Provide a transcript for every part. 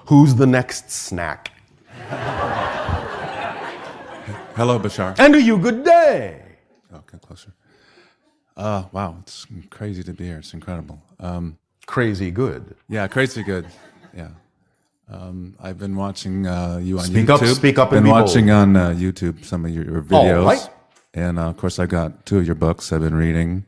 Who's the next snack? Hello, Bashar. And to you, good day. Oh, come closer. Wow, it's crazy to be here. It's incredible. Crazy good. Yeah, crazy good. Yeah. I've been watching you on Speak YouTube. up, speak up, Been and be watching bold. on YouTube some of your videos. All right. And of course, I've got 2 of your books I've been reading.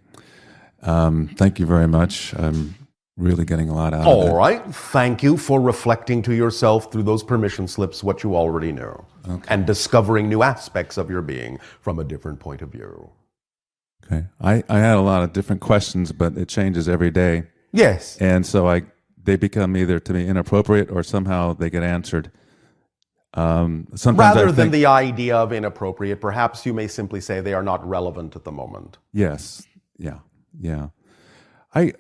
Thank you very much. I'm really getting a lot out of it. All right. Thank you for reflecting to yourself through those permission slips what you already know. Okay. And discovering new aspects of your being from a different point of view. Okay. I had a lot of different questions, but it changes every day. Yes. And so they become either to me inappropriate or somehow they get answered. Sometimes Rather than the idea of inappropriate, perhaps you may simply say they are not relevant at the moment. Yes. Yeah.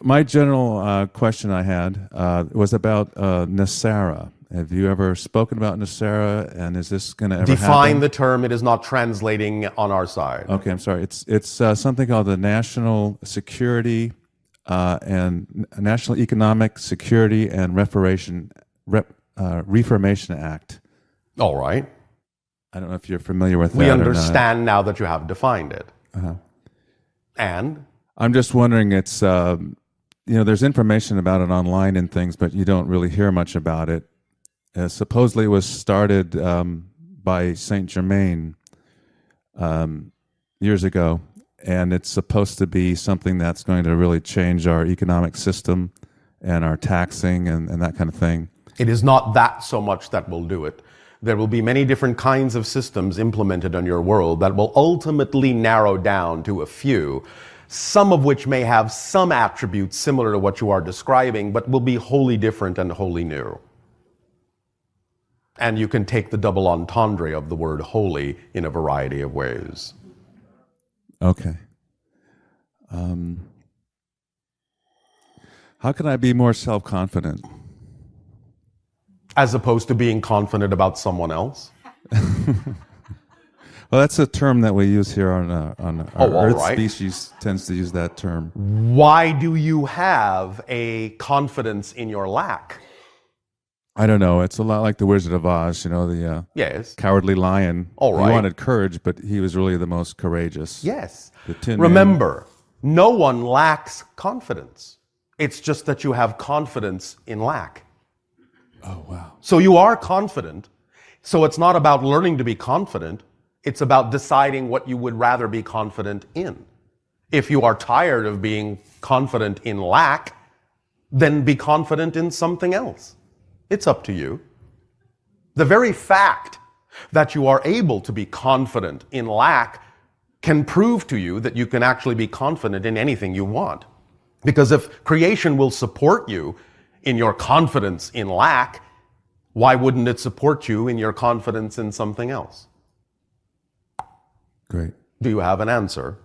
My general question I had was about Nasara. Have you ever spoken about Nasara, and is this going to ever happen? Define the term. It is not translating on our side. Okay, I'm sorry. It's something called the National Security and National Economic Security and Reformation Act. All right. I don't know if you're familiar with that. We or not. understand now that you have defined it. Uh-huh. And? I'm just wondering, it's, there's information about it online and things, but you don't really hear much about it. Supposedly it was started by Saint Germain years ago, and it's supposed to be something that's going to really change our economic system and our taxing and that kind of thing. It is not that so much that will do it. There will be many different kinds of systems implemented on your world that will ultimately narrow down to a few, some of which may have some attributes similar to what you are describing, but will be wholly different and wholly new. And you can take the double entendre of the word holy in a variety of ways. Okay. How can I be more self-confident? As opposed to being confident about someone else? Well, that's a term that we use here on our Earth right. species tends to use that term. Why do you have a confidence in your lack? I don't know. It's a lot like the Wizard of Oz, the Yes. cowardly lion. All right. He wanted courage, but he was really the most courageous. Yes. The Tin Remember, no one lacks confidence. It's just that you have confidence in lack. Oh, wow. So you are confident. So it's not about learning to be confident. It's about deciding what you would rather be confident in. If you are tired of being confident in lack, then be confident in something else. It's up to you. The very fact that you are able to be confident in lack can prove to you that you can actually be confident in anything you want. Because if creation will support you in your confidence in lack, why wouldn't it support you in your confidence in something else? Great. Do you have an answer?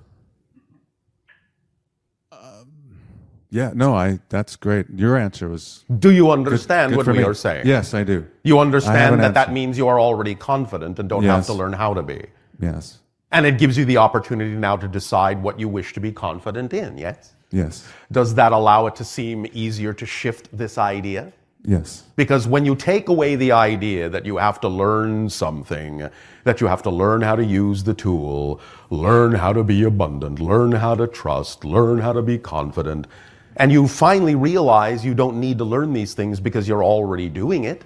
Yeah, no, that's great. Your answer was Do you understand good what for we me. are saying? Yes, I do. You I have understand an that answer. means you are already confident and don't have Yes. to learn how to be. Yes. And it gives you the opportunity now to decide what you wish to be confident in, yes? Yes. Does that allow it to seem easier to shift this idea? Yes. Because when you take away the idea that you have to learn something, that you have to learn how to use the tool, learn how to be abundant, learn how to trust, learn how to be confident, and you finally realize you don't need to learn these things because you're already doing it,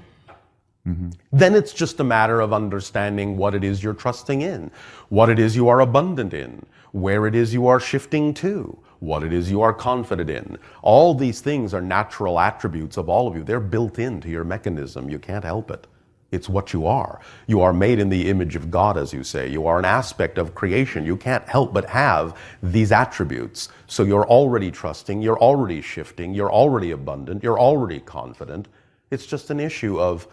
then it's just a matter of understanding what it is you're trusting in, what it is you are abundant in, where it is you are shifting to, what it is you are confident in. All these things are natural attributes of all of you. They're built into your mechanism. You can't help it. It's what you are. You are made in the image of God, as you say. You are an aspect of creation. You can't help but have these attributes. So you're already trusting, you're already shifting, you're already abundant, you're already confident. It's just an issue of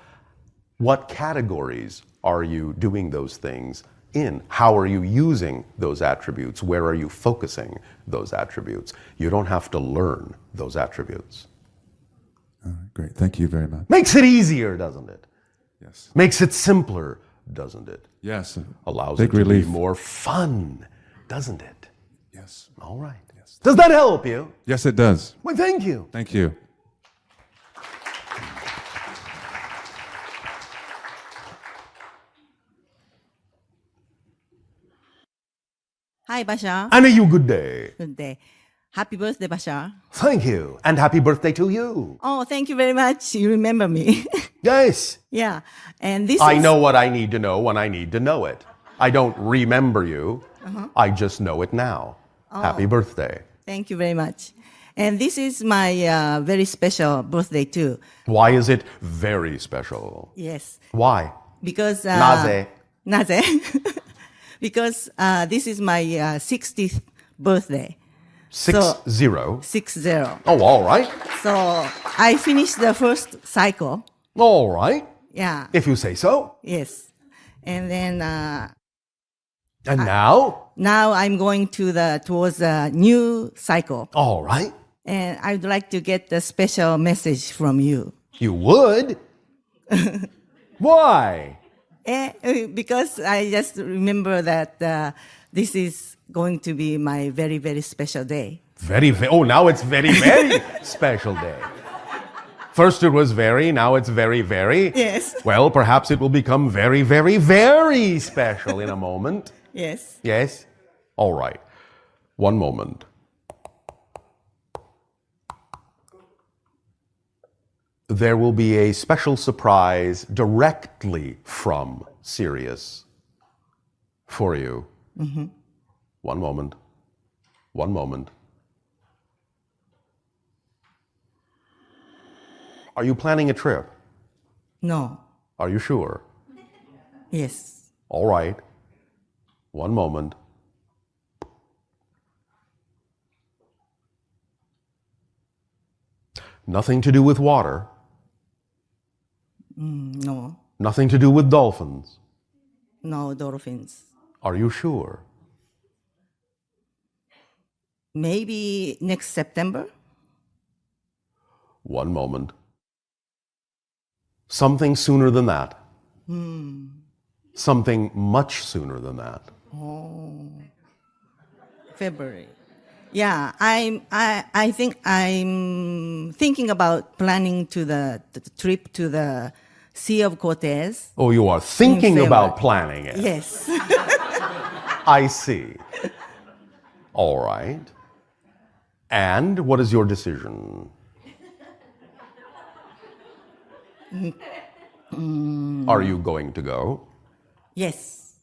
what categories are you doing those things in? How are you using those attributes? Where are you focusing those attributes? You don't have to learn those attributes. All right, great. Thank you very much. Makes it easier, doesn't it? Yes. Makes it simpler, doesn't it? Yes. Allows Big it to relief. be more fun, doesn't it? Yes. All right. Yes. Does that help you? Yes, it does. Well, thank you. Thank you. Hi, Bashar. And you good day. Good day. Happy birthday, Bashar. Thank you. And happy birthday to you. Oh, thank you very much. You remember me. Yes. Yeah. And this I is... know what I need to know when I need to know it. I don't remember you. I just know it now. Happy birthday. Thank you very much. And this is my very special birthday too. Why is it very special? Yes. Why? Because... Naze. Naze? Because this is my 60th birthday. 6-0. 60. Oh, all right. So I finished the first cycle. All right. Yeah. If you say so. Yes. And then And now? now I'm going towards a new cycle. All right. And I'd like to get a special message from you. You would? Why? Because I just remember that this is going to be my very, very special day. Oh, now it's very, very special day. First it was very, now it's very, very. Yes. Well, perhaps it will become very, very, very special in a moment. Yes. Yes? All right. One moment. There will be a special surprise directly from Sirius for you. Mm-hmm. One moment. One moment. Are you planning a trip? No. Are you sure? Yes. All right. One moment. Nothing to do with water. No. Nothing to do with dolphins. No dolphins. Are you sure? Maybe next September? One moment. Something sooner than that. Something much sooner than that. Oh. February. Yeah, I think I'm thinking about planning to the trip to the Sea of Cortez. Oh, you are thinking In about February. planning it. Yes. I see. All right. And what is your decision? Are you going to go? Yes.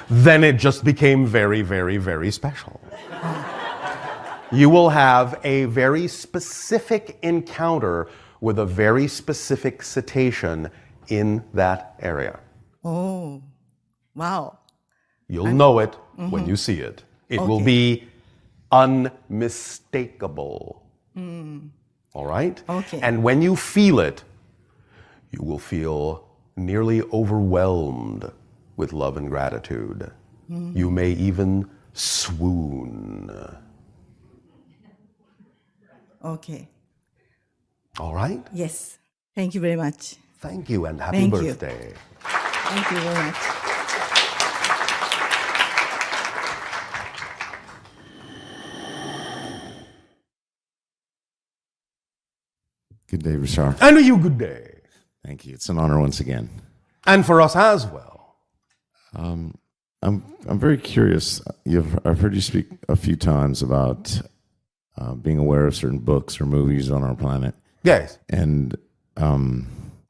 Then it just became very, very, very special. You will have a very specific encounter with a very specific cetacean in that area. Oh, wow. You'll know it when you see it. It will be unmistakable. All right? Okay. And when you feel it, you will feel nearly overwhelmed with love and gratitude. You may even swoon. Okay. All right? Yes. Thank you very much. Thank you and happy Thank you. birthday. Thank you very much. Good day, Bashar. And you good day. Thank you. It's an honor once again. And for us as well. I'm very curious. I've heard you speak a few times about being aware of certain books or movies on our planet, Yes. and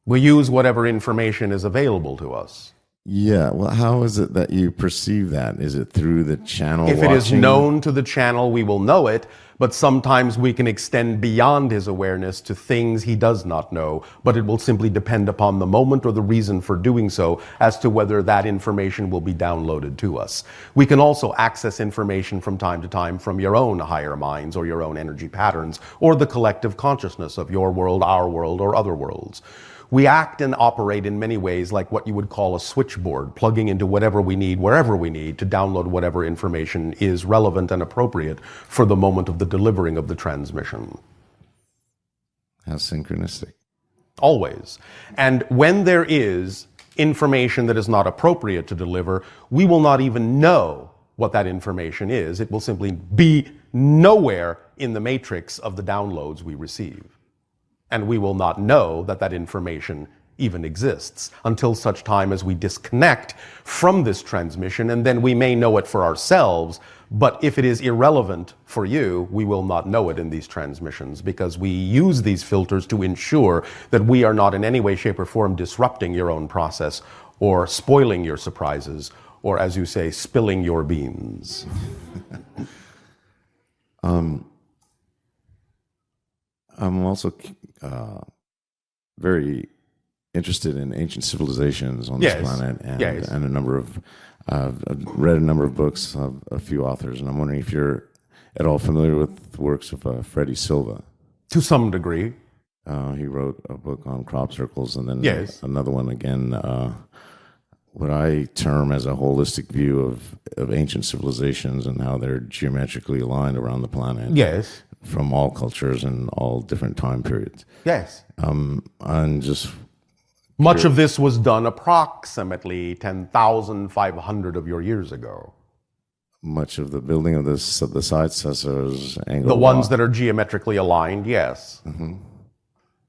We use whatever information is available to us. yeah. Well, how is it that you perceive that? Is it through the channel? If it is watching? known to the channel, we will know it, but sometimes we can extend beyond his awareness to things he does not know, but it will simply depend upon the moment or the reason for doing so as to whether that information will be downloaded to us. We can also access information from time to time from your own higher minds or your own energy patterns or the collective consciousness of your world, our world, or other worlds. We act and operate in many ways like what you would call a switchboard, plugging into whatever we need, wherever we need, to download whatever information is relevant and appropriate for the moment of the delivering of the transmission. How synchronistic. Always. And when there is information that is not appropriate to deliver, we will not even know what that information is. It will simply be nowhere in the matrix of the downloads we receive. And we will not know that that information even exists, until such time as we disconnect from this transmission, and then we may know it for ourselves, but if it is irrelevant for you, we will not know it in these transmissions, because we use these filters to ensure that we are not in any way, shape, or form disrupting your own process, or spoiling your surprises, or, as you say, spilling your beans. I'm also very interested in ancient civilizations on this planet, and a number of I've read a number of books of a few authors, and I'm wondering if you're at all familiar with the works of Freddie Silva. To some degree. He wrote a book on crop circles, and then another one again, what I term as a holistic view of ancient civilizations and how they're geometrically aligned around the planet. Yes. From all cultures and all different time periods. Yes. And just much of this was done approximately 10,500 of your years ago. Much of the building of the side scissors, the ones that are geometrically aligned, yes. Mm-hmm.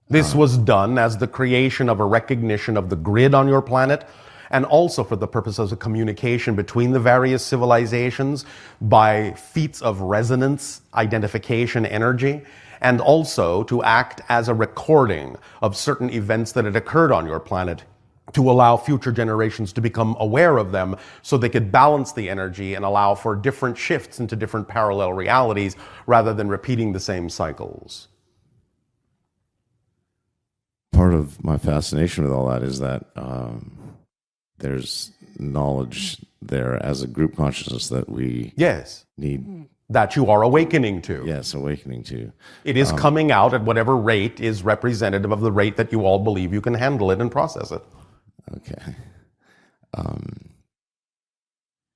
This was done as the creation of a recognition of the grid on your planet, and also for the purposes of communication between the various civilizations by feats of resonance, identification, energy, and also to act as a recording of certain events that had occurred on your planet to allow future generations to become aware of them so they could balance the energy and allow for different shifts into different parallel realities rather than repeating the same cycles. Part of my fascination with all that is that there's knowledge there as a group consciousness that we need. That you are awakening to. Yes, awakening to. It is coming out at whatever rate is representative of the rate that you all believe you can handle it and process it. Okay.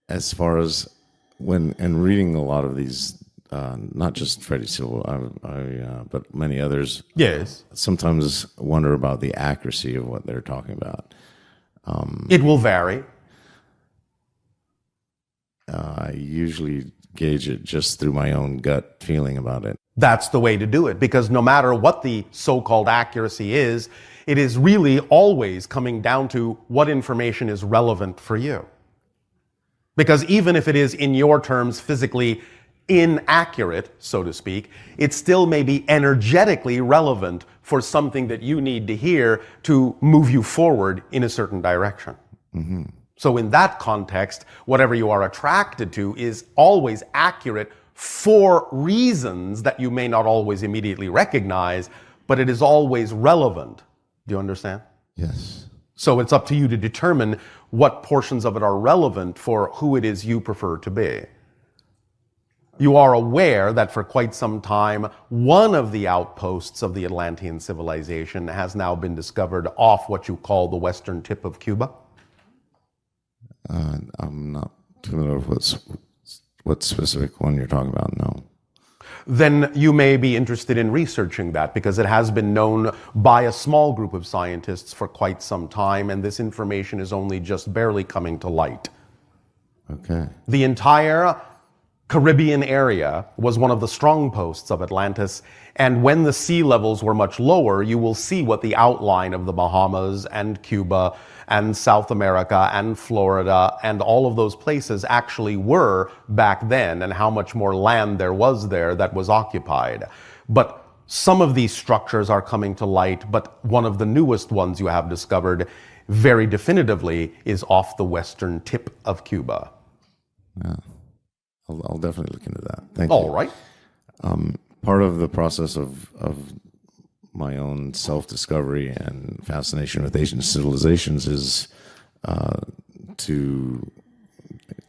As far as and reading a lot of these, not just Freddie Silva, but many others. Yes. Sometimes wonder about the accuracy of what they're talking about. It will vary. I usually gauge it just through my own gut feeling about it. That's the way to do it, because no matter what the so-called accuracy is, it is really always coming down to what information is relevant for you. Because even if it is, in your terms, physically inaccurate, so to speak, it still may be energetically relevant for something that you need to hear to move you forward in a certain direction. Mm-hmm. So in that context, whatever you are attracted to is always accurate for reasons that you may not always immediately recognize, but it is always relevant. Do you understand? Yes. So it's up to you to determine what portions of it are relevant for who it is you prefer to be. You are aware that for quite some time, one of the outposts of the Atlantean civilization has now been discovered off what you call the western tip of Cuba? I'm not familiar with what specific one you're talking about, no. Then you may be interested in researching that, because it has been known by a small group of scientists for quite some time, and this information is only just barely coming to light. Okay. The entire Caribbean area was one of the strong posts of Atlantis, and when the sea levels were much lower, you will see what the outline of the Bahamas and Cuba and South America and Florida and all of those places actually were back then, and how much more land there was there that was occupied. But some of these structures are coming to light, but one of the newest ones you have discovered very definitively is off the western tip of Cuba. Yeah. I'll definitely look into that. Thank you. All right. Part of the process of my own self-discovery and fascination with ancient civilizations is to,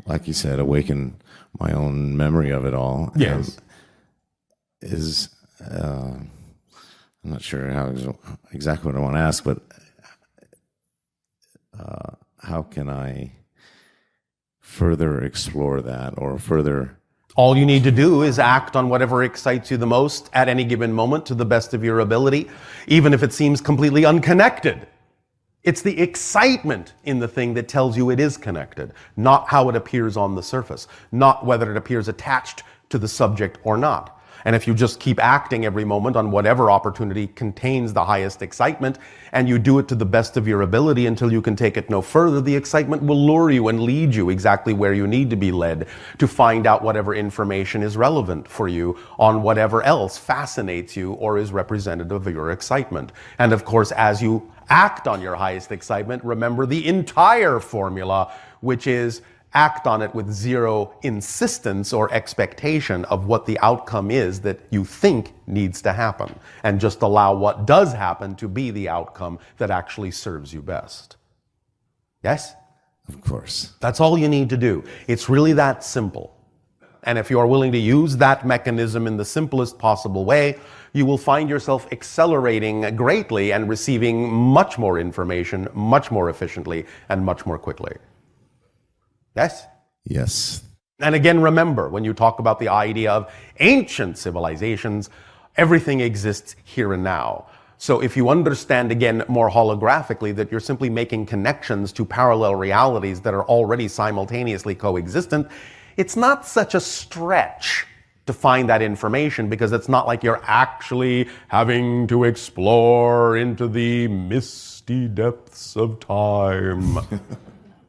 like you said, awaken my own memory of it all. Yes. I'm not sure how exactly what I want to ask, but how can I further explore that, or further? All you need to do is act on whatever excites you the most at any given moment to the best of your ability, even if it seems completely unconnected. It's the excitement in the thing that tells you it is connected, not how it appears on the surface, not whether it appears attached to the subject or not. And if you just keep acting every moment on whatever opportunity contains the highest excitement, and you do it to the best of your ability until you can take it no further, the excitement will lure you and lead you exactly where you need to be led to find out whatever information is relevant for you on whatever else fascinates you or is representative of your excitement. And of course, as you act on your highest excitement, remember the entire formula, which is act on it with zero insistence or expectation of what the outcome is that you think needs to happen, and just allow what does happen to be the outcome that actually serves you best. Yes? Of course. That's all you need to do. It's really that simple. And if you are willing to use that mechanism in the simplest possible way, you will find yourself accelerating greatly and receiving much more information, much more efficiently, and much more quickly. Yes? Yes. And again, remember, when you talk about the idea of ancient civilizations, everything exists here and now. So if you understand, again, more holographically, that you're simply making connections to parallel realities that are already simultaneously coexistent, it's not such a stretch to find that information, because it's not like you're actually having to explore into the misty depths of time.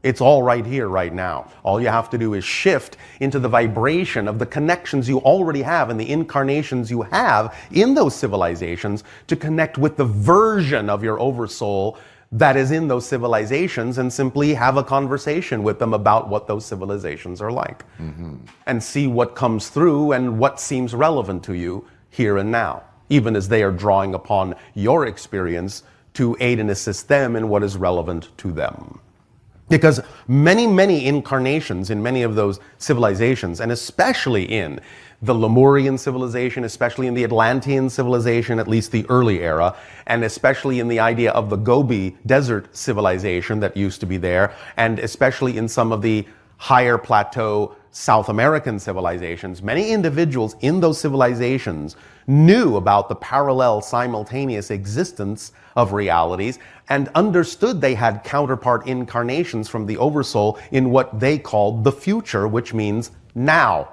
It's all right here, right now. All you have to do is shift into the vibration of the connections you already have and the incarnations you have in those civilizations to connect with the version of your oversoul that is in those civilizations, and simply have a conversation with them about what those civilizations are like. And see what comes through and what seems relevant to you here and now, even as they are drawing upon your experience to aid and assist them in what is relevant to them. Because many, many incarnations in many of those civilizations, and especially in the Lemurian civilization, especially in the Atlantean civilization, at least the early era, and especially in the idea of the Gobi Desert civilization that used to be there, and especially in some of the higher plateau South American civilizations, many individuals in those civilizations knew about the parallel simultaneous existence of realities and understood they had counterpart incarnations from the oversoul in what they called the future, which means now,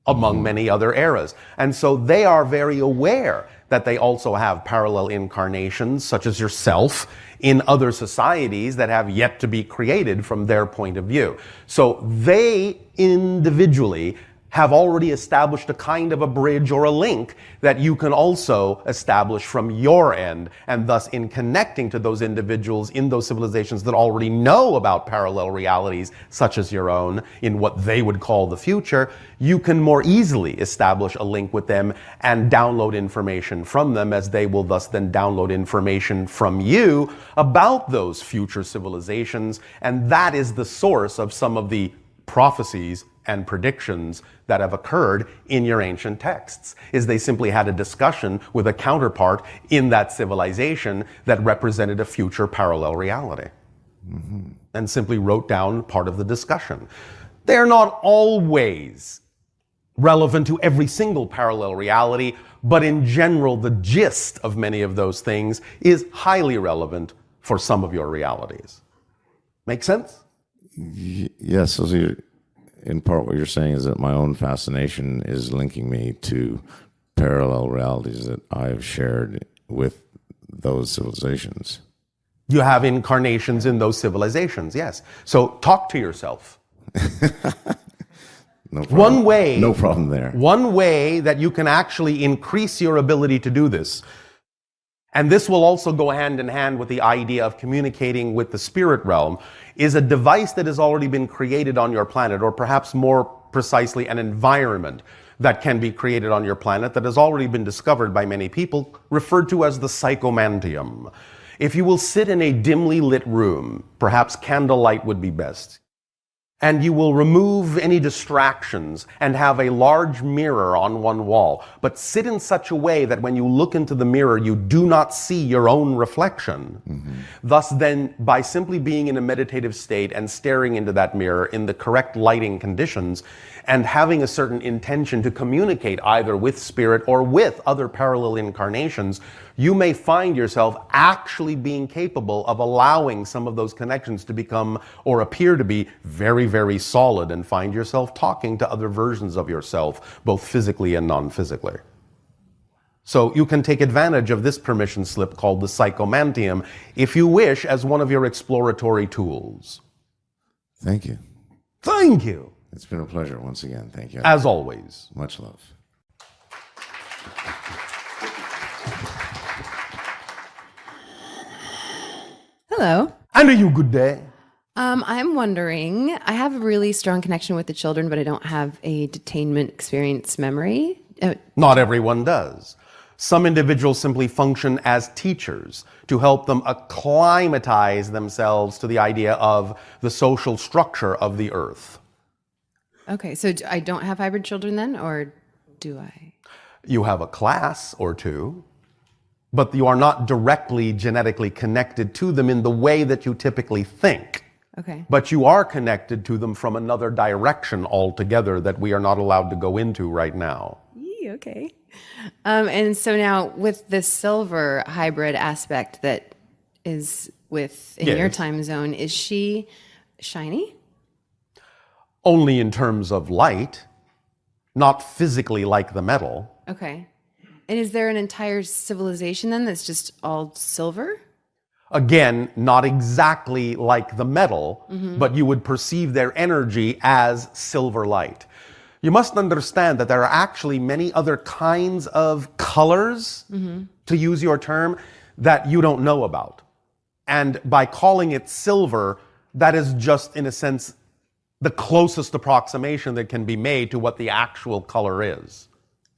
among many other eras. And so they are very aware that they also have parallel incarnations, such as yourself, in other societies that have yet to be created from their point of view. So they individually have already established a kind of a bridge or a link that you can also establish from your end. And thus, in connecting to those individuals in those civilizations that already know about parallel realities, such as your own, in what they would call the future, you can more easily establish a link with them and download information from them, as they will thus then download information from you about those future civilizations. And that is the source of some of the prophecies and predictions that have occurred in your ancient texts, is they simply had a discussion with a counterpart in that civilization that represented a future parallel reality, and simply wrote down part of the discussion. They're not always relevant to every single parallel reality, but in general, the gist of many of those things is highly relevant for some of your realities. Make sense? Yes. So in part, what you're saying is that my own fascination is linking me to parallel realities that I've shared with those civilizations. You have incarnations in those civilizations, yes. So talk to yourself. No problem. No problem there. One way that you can actually increase your ability to do this, and this will also go hand in hand with the idea of communicating with the spirit realm, is a device that has already been created on your planet, or perhaps more precisely, an environment that can be created on your planet that has already been discovered by many people, referred to as the psychomantium. If you will sit in a dimly lit room, perhaps candlelight would be best, and you will remove any distractions and have a large mirror on one wall, but sit in such a way that when you look into the mirror, you do not see your own reflection. Thus then, by simply being in a meditative state and staring into that mirror in the correct lighting conditions, and having a certain intention to communicate either with spirit or with other parallel incarnations, you may find yourself actually being capable of allowing some of those connections to become or appear to be very, very solid, and find yourself talking to other versions of yourself, both physically and non-physically. So you can take advantage of this permission slip called the psychomantium, if you wish, as one of your exploratory tools. Thank you. Thank you. It's been a pleasure once again. Thank you. As always. Much love. Hello. And are you good day? I'm wondering, I have a really strong connection with the children, but I don't have a detainment experience memory. Not everyone does. Some individuals simply function as teachers to help them acclimatize themselves to the idea of the social structure of the earth. Okay, so I don't have hybrid children then, or do I? You have a class or two, but you are not directly genetically connected to them in the way that you typically think. Okay. But you are connected to them from another direction altogether that we are not allowed to go into right now. Okay. And so now with the silver hybrid aspect that is in your time zone, is she shiny? Only in terms of light, not physically like the metal. Okay. And is there an entire civilization then that's just all silver? Again, not exactly like the metal, but you would perceive their energy as silver light. You must understand that there are actually many other kinds of colors, to use your term, that you don't know about. And by calling it silver, that is just, in a sense, the closest approximation that can be made to what the actual color is.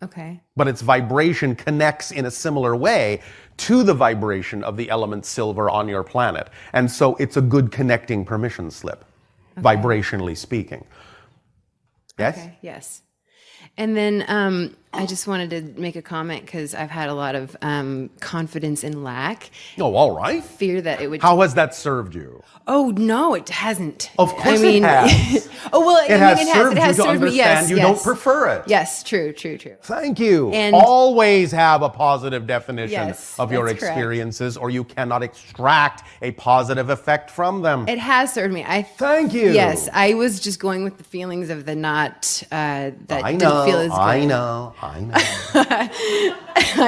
Okay. But its vibration connects in a similar way to the vibration of the element silver on your planet. And so it's a good connecting permission slip, vibrationally speaking. Yes? Okay, yes. And then I just wanted to make a comment because I've had a lot of confidence in lack. Oh, all right. Fear that it would... How has that served you? Oh, no, it hasn't. Of course it has. Oh, well, It has served It has you to served me, understand yes, you yes. don't prefer it. Yes, true. Thank you. And- always have a positive definition Yes, of your that's correct. experiences, or you cannot extract a positive effect from them. It has served me. Thank you. Yes, I was just going with the feelings of the not, that I didn't know, feel as good. I know. I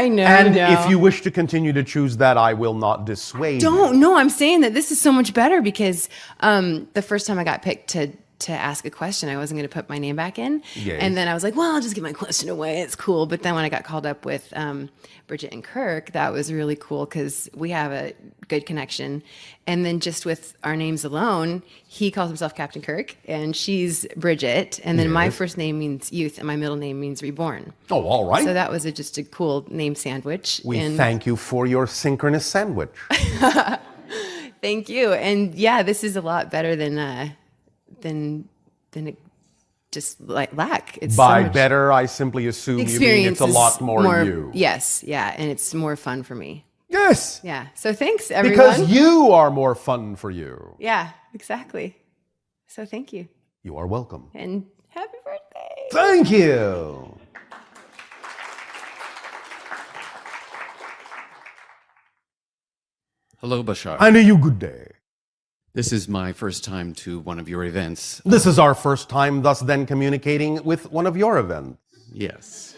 know. And no. if you wish to continue to choose that, I will not dissuade you. Don't. No, I'm saying that this is so much better because the first time I got picked to ask a question, I wasn't going to put my name back in. Yes. And then I was like, well, I'll just give my question away. It's cool. But then when I got called up with Bridget and Kirk, that was really cool because we have a good connection. And then just with our names alone, he calls himself Captain Kirk and she's Bridget. And then my first name means youth and my middle name means reborn. Oh, all right. So that was just a cool name sandwich. We thank you for your synchronous sandwich. Thank you. And yeah, this is a lot better than it just like lack. It's By so much better, I simply assume you mean experience it's a is lot more you. Yes, yeah, and it's more fun for me. Yes. Yeah. So thanks, everyone. Because you are more fun for you. Yeah, exactly. So thank you. You are welcome. And happy birthday. Thank you. Hello, Bashar. And a you good day. This is my first time to one of your events. This is our first time thus then communicating with one of your events. Yes.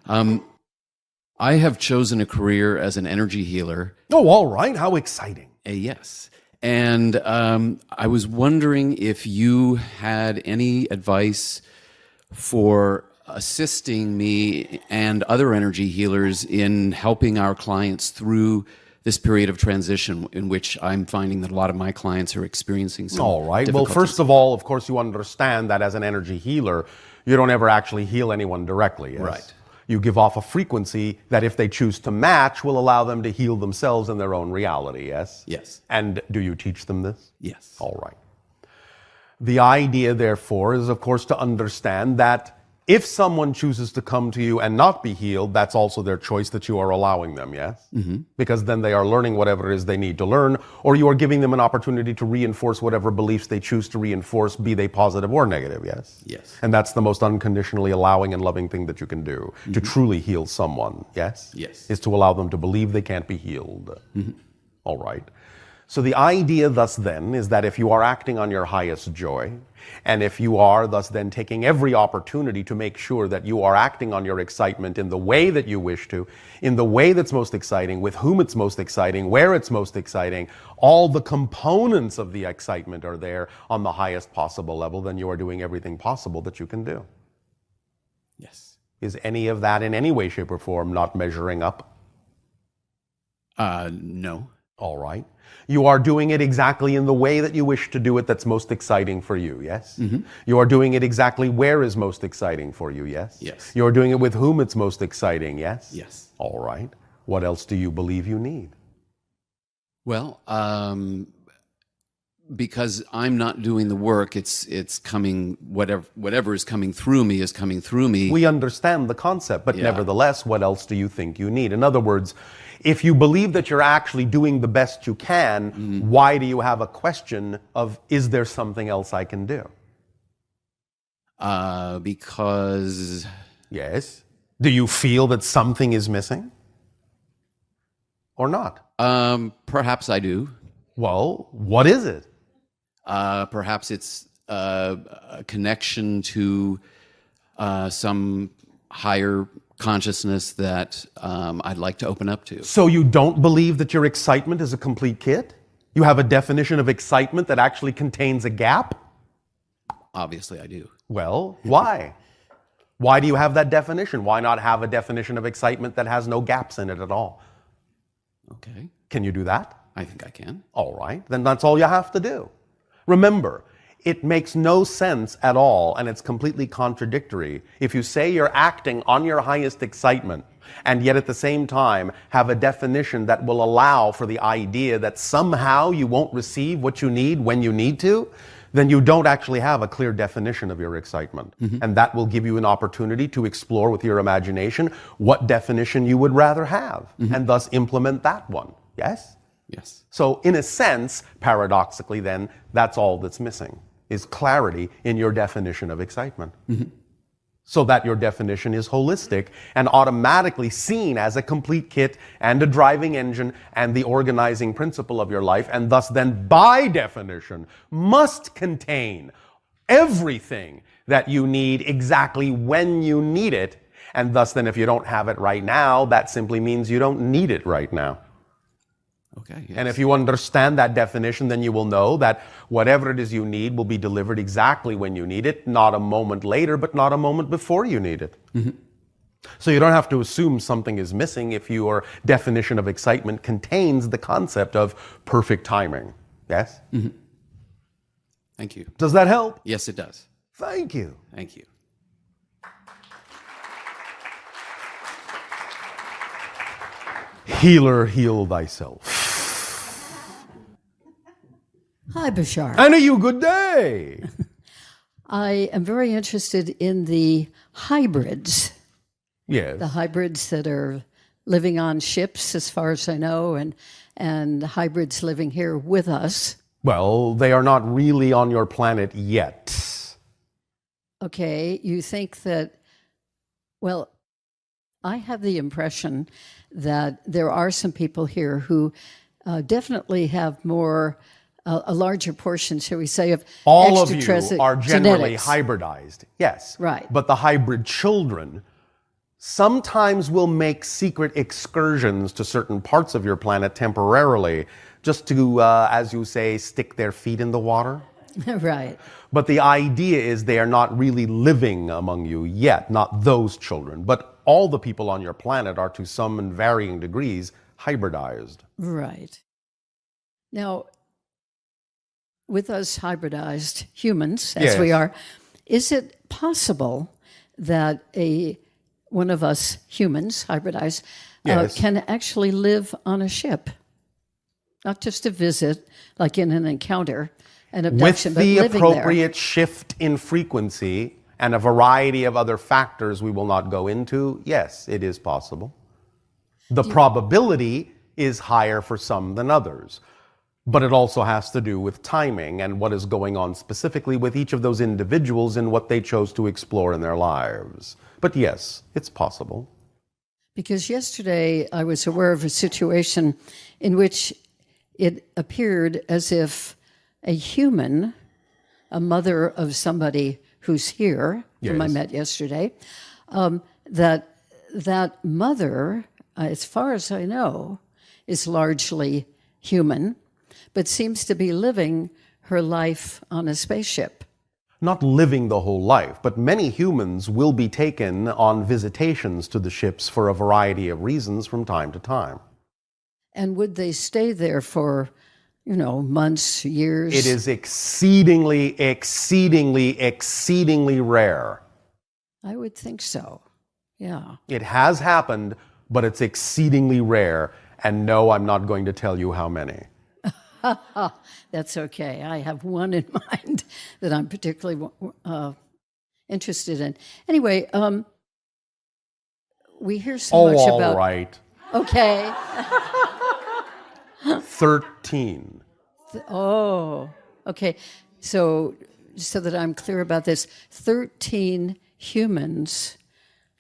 I have chosen a career as an energy healer. Oh, all right. How exciting. Yes. And I was wondering if you had any advice for assisting me and other energy healers in helping our clients through this period of transition in which I'm finding that a lot of my clients are experiencing some All right. Well, difficulties. first of all, of course, you understand that as an energy healer, you don't ever actually heal anyone directly. Yes? Right. You give off a frequency that if they choose to match will allow them to heal themselves in their own reality, yes? Yes. And do you teach them this? Yes. All right. The idea, therefore, is, of course, to understand that If someone chooses to come to you and not be healed, that's also their choice that you are allowing them, yes? Because then they are learning whatever it is they need to learn, or you are giving them an opportunity to reinforce whatever beliefs they choose to reinforce, be they positive or negative, yes? Yes. And that's the most unconditionally allowing and loving thing that you can do to truly heal someone, yes? Yes. Is to allow them to believe they can't be healed. All right. So the idea thus then is that if you are acting on your highest joy, and if you are thus then taking every opportunity to make sure that you are acting on your excitement in the way that you wish to, in the way that's most exciting, with whom it's most exciting, where it's most exciting, all the components of the excitement are there on the highest possible level, then you are doing everything possible that you can do. Yes. Is any of that in any way, shape, or form not measuring up? No. All right. You are doing it exactly in the way that you wish to do it that's most exciting for you, yes? You are doing it exactly where is most exciting for you, yes? Yes. You are doing it with whom it's most exciting, yes? Yes. All right. What else do you believe you need? Well, because I'm not doing the work, it's coming, whatever is coming through me is coming through me. We understand the concept, but nevertheless, what else do you think you need? In other words, if you believe that you're actually doing the best you can, why do you have a question of, is there something else I can do? Because... Yes. Do you feel that something is missing? Or not? Perhaps I do. Well, what is it? Perhaps it's a connection to some higher consciousness that I'd like to open up to. So you don't believe that your excitement is a complete kit? You have a definition of excitement that actually contains a gap? Obviously, I do. Well, why? Why do you have that definition? Why not have a definition of excitement that has no gaps in it at all? Okay. Can you do that? I think I can. All right, then that's all you have to do. Remember, it makes no sense at all, and it's completely contradictory if you say you're acting on your highest excitement and yet at the same time have a definition that will allow for the idea that somehow you won't receive what you need when you need to, then you don't actually have a clear definition of your excitement. And that will give you an opportunity to explore with your imagination what definition you would rather have, and thus implement that one. Yes? Yes. So in a sense, paradoxically then, that's all that's missing, is clarity in your definition of excitement. So that your definition is holistic and automatically seen as a complete kit and a driving engine and the organizing principle of your life, and thus then by definition must contain everything that you need exactly when you need it. And thus then if you don't have it right now, that simply means you don't need it right now. Okay. Yes. And if you understand that definition, then you will know that whatever it is you need will be delivered exactly when you need it, not a moment later, but not a moment before you need it. So you don't have to assume something is missing if your definition of excitement contains the concept of perfect timing. Yes? Thank you. Does that help? Yes, it does. Thank you. Thank you. Healer, heal thyself. Hi, Bashar. And a you good day. I am very interested in the hybrids. Yes. The hybrids that are living on ships, as far as I know, and hybrids living here with us. Well, they are not really on your planet yet. Okay, you think that, well, I have the impression that there are some people here who definitely have more, a larger portion, shall we say, of all of you are generally genetics. hybridized, yes. Right. But the hybrid children sometimes will make secret excursions to certain parts of your planet temporarily, just to, as you say, stick their feet in the water. Right. But the idea is they are not really living among you yet, not those children. But all the people on your planet are to some and varying degrees hybridized. Right. Now, with us hybridized humans, as we are, is it possible that one of us humans, hybridized, can actually live on a ship? Not just a visit, like in an encounter, an abduction, with the but living appropriate there. shift in frequency and a variety of other factors we will not go into, yes, it is possible. The probability is higher for some than others. But it also has to do with timing and what is going on specifically with each of those individuals and what they chose to explore in their lives. But yes, it's possible. Because yesterday I was aware of a situation in which it appeared as if a human, a mother of somebody who's here, whom I met yesterday, that mother, as far as I know, is largely human, but seems to be living her life on a spaceship. Not living the whole life, but many humans will be taken on visitations to the ships for a variety of reasons from time to time. And would they stay there for, months, years? It is exceedingly, exceedingly, exceedingly rare. I would think so, yeah. It has happened, but it's exceedingly rare. And no, I'm not going to tell you how many. That's okay. I have one in mind that I'm particularly interested in. Anyway, we hear so much about... all right. Okay. 13. Okay. So that I'm clear about this, 13 humans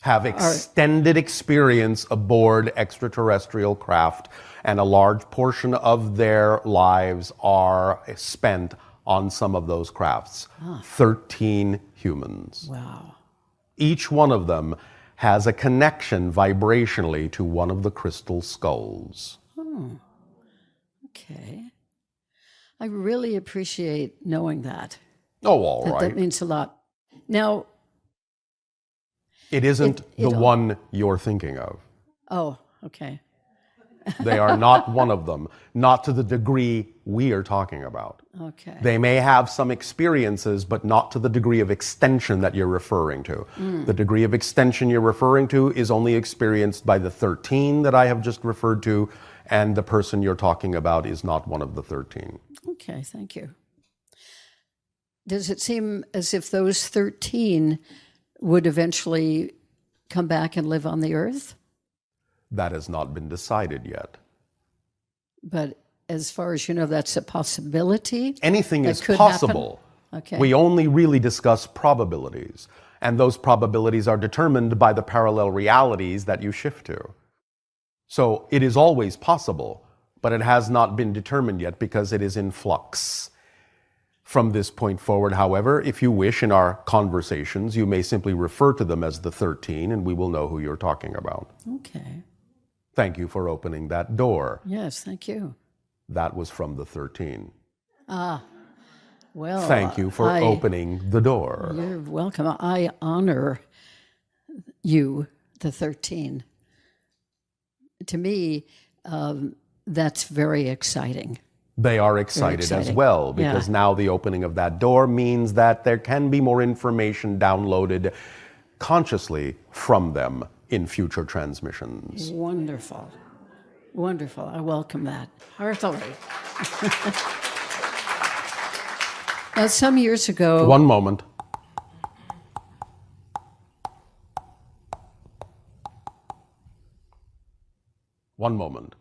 have extended experience aboard extraterrestrial craft, and a large portion of their lives are spent on some of those crafts. 13 humans. Wow. Each one of them has a connection vibrationally to one of the crystal skulls. Okay. I really appreciate knowing that. Oh, all right. That means a lot. Now, it isn't the one you're thinking of. Oh, okay. They are not one of them, not to the degree we are talking about. Okay. They may have some experiences, but not to the degree of extension that you're referring to. The degree of extension you're referring to is only experienced by the 13 that I have just referred to, and the person you're talking about is not one of the 13. Okay, thank you. Does it seem as if those 13 would eventually come back and live on the earth? That has not been decided yet. But as far as you know, that's a possibility? Anything is possible. Okay. We only really discuss probabilities, and those probabilities are determined by the parallel realities that you shift to. So it is always possible, but it has not been determined yet because it is in flux. From this point forward, however, if you wish, in our conversations, you may simply refer to them as the 13, and we will know who you're talking about. Okay. Thank you for opening that door. Yes, thank you. That was from the 13. Well, thank you for opening the door. You're welcome. I honor you, the 13. To me, that's very exciting. They are excited as well, because now the opening of that door means that there can be more information downloaded consciously from them in future transmissions. Wonderful. Wonderful. I welcome that heartily. Now, some years ago... One moment. One moment.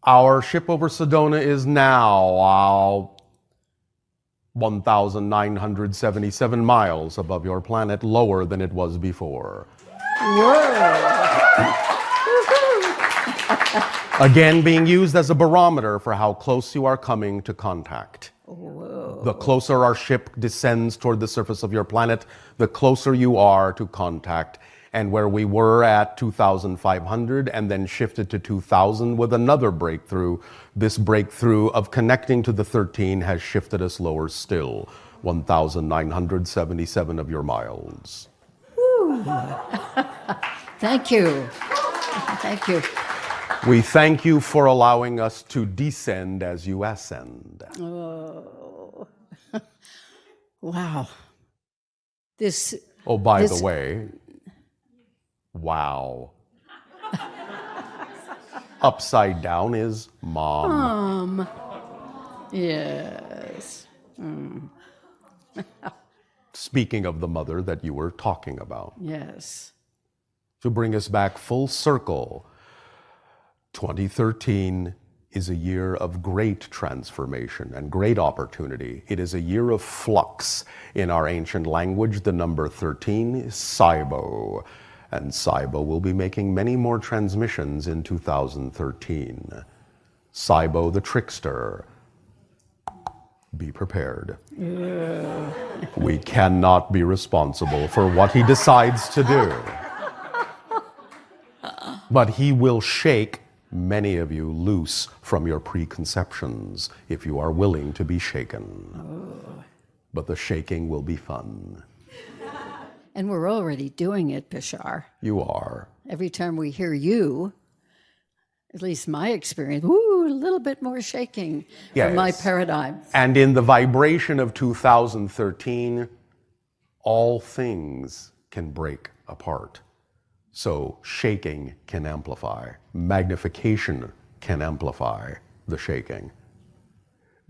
Our ship over Sedona is now 1,977 miles above your planet, lower than it was before. Whoa! Again, being used as a barometer for how close you are coming to contact. Whoa. The closer our ship descends toward the surface of your planet, the closer you are to contact. And where we were at 2,500 and then shifted to 2,000 with another breakthrough, this breakthrough of connecting to the 13 has shifted us lower still, 1,977 of your miles. Thank you. Thank you. We thank you for allowing us to descend as you ascend. Oh. Wow. This. Oh, by the way, wow. Upside down is mom. Yes. Speaking of the mother that you were talking about. Yes. To bring us back full circle, 2013 is a year of great transformation and great opportunity. It is a year of flux. In our ancient language, the number 13 is Saibo, and Saibo will be making many more transmissions in 2013. Saibo the trickster. Be prepared. We cannot be responsible for what he decides to do. But he will shake many of you loose from your preconceptions if you are willing to be shaken. But the shaking will be fun. And we're already doing it, Bashar. You are. Every time we hear you, at least my experience, a little bit more shaking from my paradigm. And in the vibration of 2013, all things can break apart. So shaking can amplify. Magnification can amplify the shaking.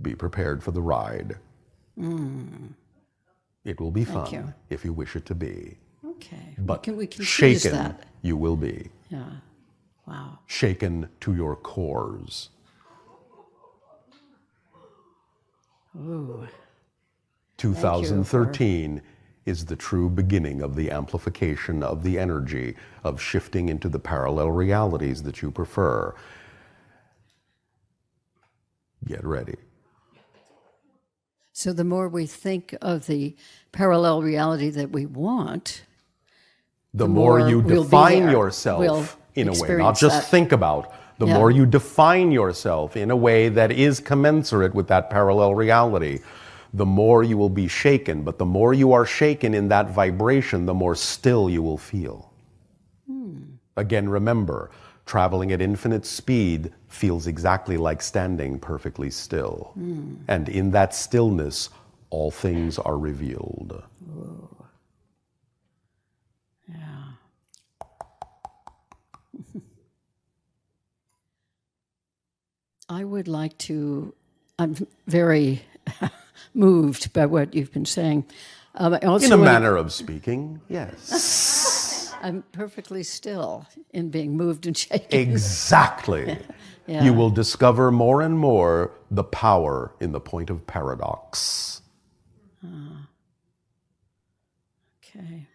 Be prepared for the ride. It will be fun if you wish it to be. Okay. But we can shaken that. you will be. Yeah. Wow. Shaken to your cores. Ooh. 2013 is the true beginning of the amplification of the energy, of shifting into the parallel realities that you prefer. Get ready. So the more we think of the parallel reality that we want, the more you define yourself in a way, not just think about. The more you define yourself in a way that is commensurate with that parallel reality, the more you will be shaken. But the more you are shaken in that vibration, the more still you will feel. Again, remember, traveling at infinite speed feels exactly like standing perfectly still. And in that stillness, all things are revealed. Whoa. Yeah. I would like to, I'm very moved by what you've been saying. In a manner of speaking, yes. I'm perfectly still in being moved and shaken. Exactly. You will discover more and more the power in the point of paradox. Okay.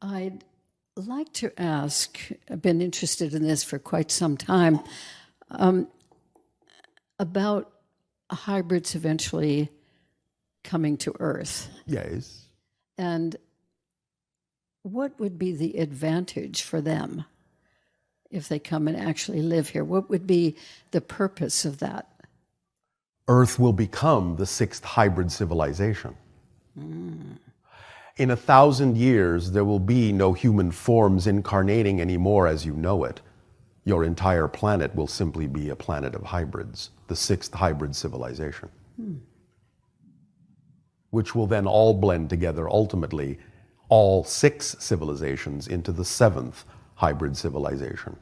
I'd like to ask, I've been interested in this for quite some time, about hybrids eventually coming to Earth. Yes. And what would be the advantage for them if they come and actually live here? What would be the purpose of that? Earth will become the sixth hybrid civilization. In 1,000 years, there will be no human forms incarnating anymore as you know it. Your entire planet will simply be a planet of hybrids, the sixth hybrid civilization, which will then all blend together, ultimately, all six civilizations into the seventh hybrid civilization.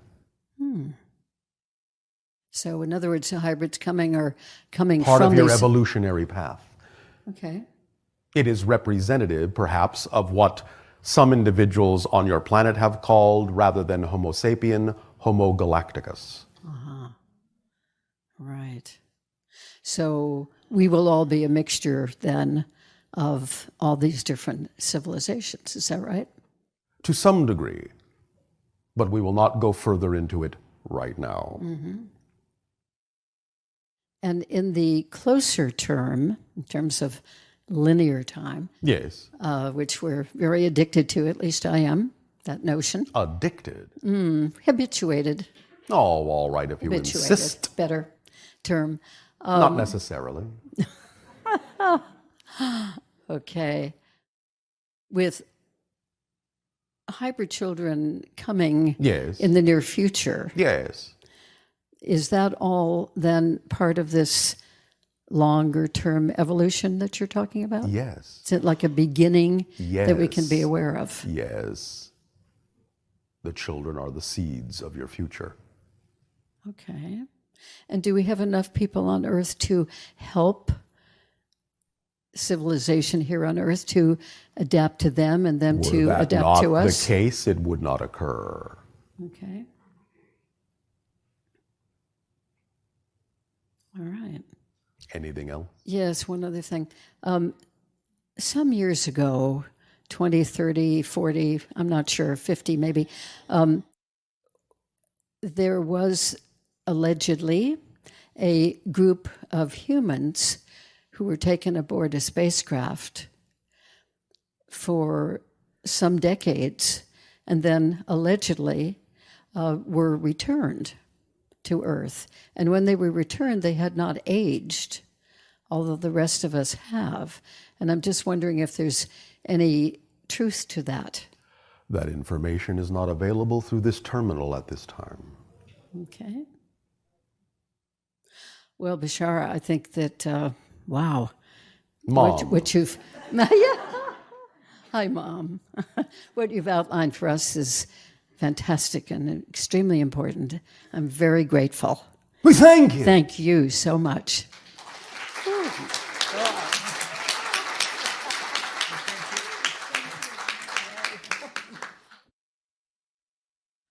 So, in other words, the hybrids coming are coming Part from of your evolutionary path. Okay. It is representative, perhaps, of what some individuals on your planet have called, rather than Homo sapien, Homo galacticus. Right. So we will all be a mixture then of all these different civilizations. Is that right? To some degree, but we will not go further into it right now. And in the closer term, in terms of linear time, Yes. which we're very addicted to, at least I am, that notion. Addicted. Habituated. Oh, all right, if you Habituated. insist. Better term. Not necessarily. Okay. With hybrid children coming Yes. in the near future, Yes. is that all then part of this longer term evolution that you're talking about? Yes. Is it like a beginning that we can be Yes. aware of? Yes. The children are the seeds of your future. Okay. And do we have enough people on Earth to help civilization here on Earth to adapt to them and them to Were that adapt not to us? the case, it would not occur. Okay. All right. Anything else? Yes, one other thing. Some years ago, 20, 30, 40, I'm not sure, 50 maybe, there was allegedly a group of humans who were taken aboard a spacecraft for some decades and then allegedly were returned to Earth. And when they were returned, they had not aged, although the rest of us have. And I'm just wondering if there's any truth to that. That information is not available through this terminal at this time. Okay. Well, Bashar, I think that, wow. Mom. What you've... Hi, Mom. What you've outlined for us is fantastic and extremely important. I'm very grateful. We thank you. Thank you so much.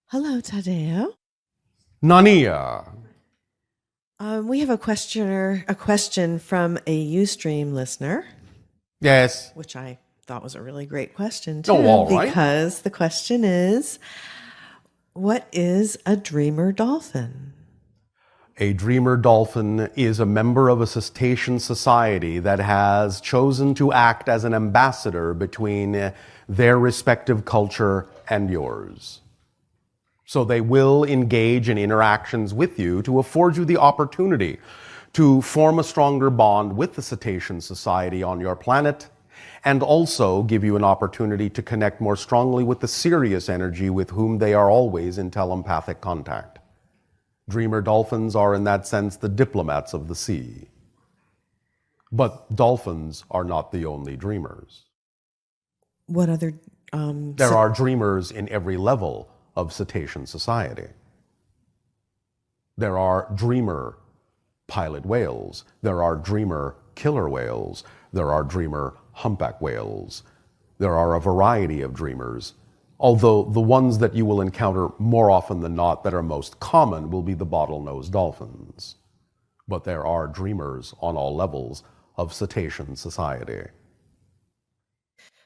Hello, Tadeo. Nania. We have a question from a Ustream listener, Yes. which I thought was a really great question too. Oh, all right. Because the question is, what is a dreamer dolphin? A dreamer dolphin is a member of a cetacean society that has chosen to act as an ambassador between their respective culture and yours. So they will engage in interactions with you to afford you the opportunity to form a stronger bond with the cetacean society on your planet, and also give you an opportunity to connect more strongly with the Sirius energy with whom they are always in telepathic contact. Dreamer dolphins are, in that sense, the diplomats of the sea. But dolphins are not the only dreamers. What other... There are dreamers in every level of cetacean society. There are dreamer pilot whales. There are dreamer killer whales. There are dreamer humpback whales. There are a variety of dreamers, although the ones that you will encounter more often than not that are most common will be the bottlenose dolphins. But there are dreamers on all levels of cetacean society.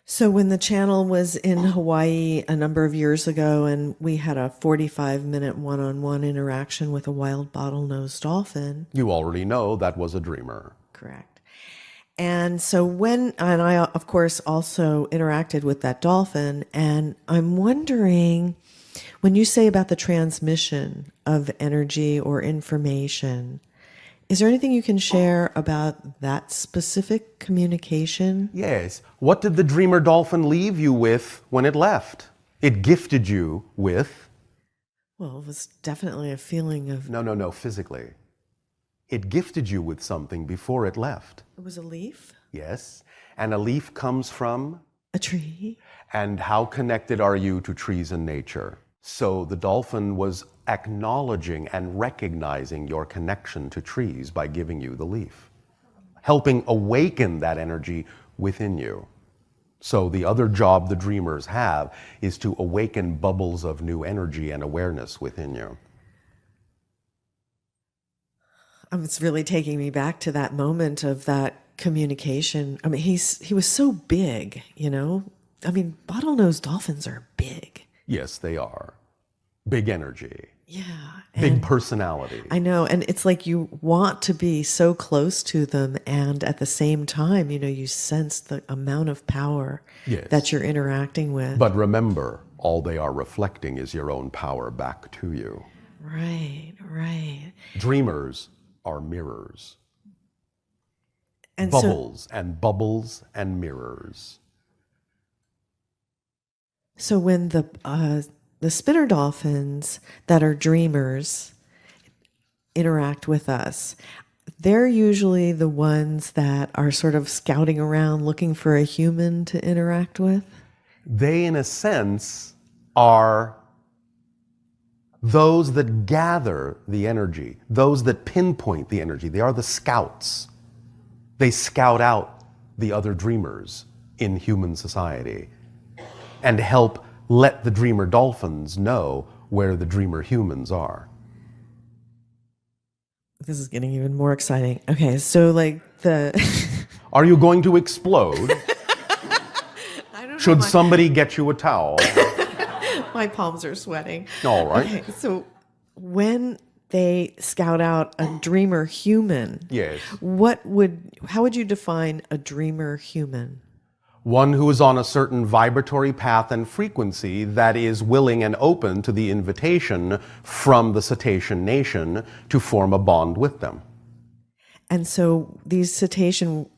So when the channel was in Hawaii a number of years ago and we had a 45-minute one-on-one interaction with a wild bottlenose dolphin. You already know that was a dreamer. Correct. And so I, of course, also interacted with that dolphin, and I'm wondering, when you say about the transmission of energy or information, is there anything you can share about that specific communication? Yes. What did the dreamer dolphin leave you with when it left? It gifted you with... Well, it was definitely a feeling of... No, physically. It gifted you with something before it left. It was a leaf? Yes. And a leaf comes from? A tree. And how connected are you to trees and nature? So the dolphin was acknowledging and recognizing your connection to trees by giving you the leaf, helping awaken that energy within you. So the other job the dreamers have is to awaken bubbles of new energy and awareness within you. It's really taking me back to that moment of that communication. I mean, he was so big, you know? I mean, bottlenose dolphins are big. Yes, they are. Big energy. Yeah. Big personality. I know. And it's like you want to be so close to them. And at the same time, you know, you sense the amount of power that you're interacting with. But remember, all they are reflecting is your own power back to you. Right, right. Dreamers are mirrors. And bubbles and mirrors. So when the spinner dolphins that are dreamers interact with us, they're usually the ones that are sort of scouting around looking for a human to interact with? They, in a sense, are those that gather the energy, those that pinpoint the energy. They are the scouts. They scout out the other dreamers in human society and help let the dreamer dolphins know where the dreamer humans are. This is getting even more exciting. Okay, so like the... Are you going to explode? I don't know. Should somebody get you a towel? My palms are sweating. All right. Okay, so when they scout out a dreamer human, Yes. how would you define a dreamer human? One who is on a certain vibratory path and frequency that is willing and open to the invitation from the cetacean nation to form a bond with them. And so these cetacean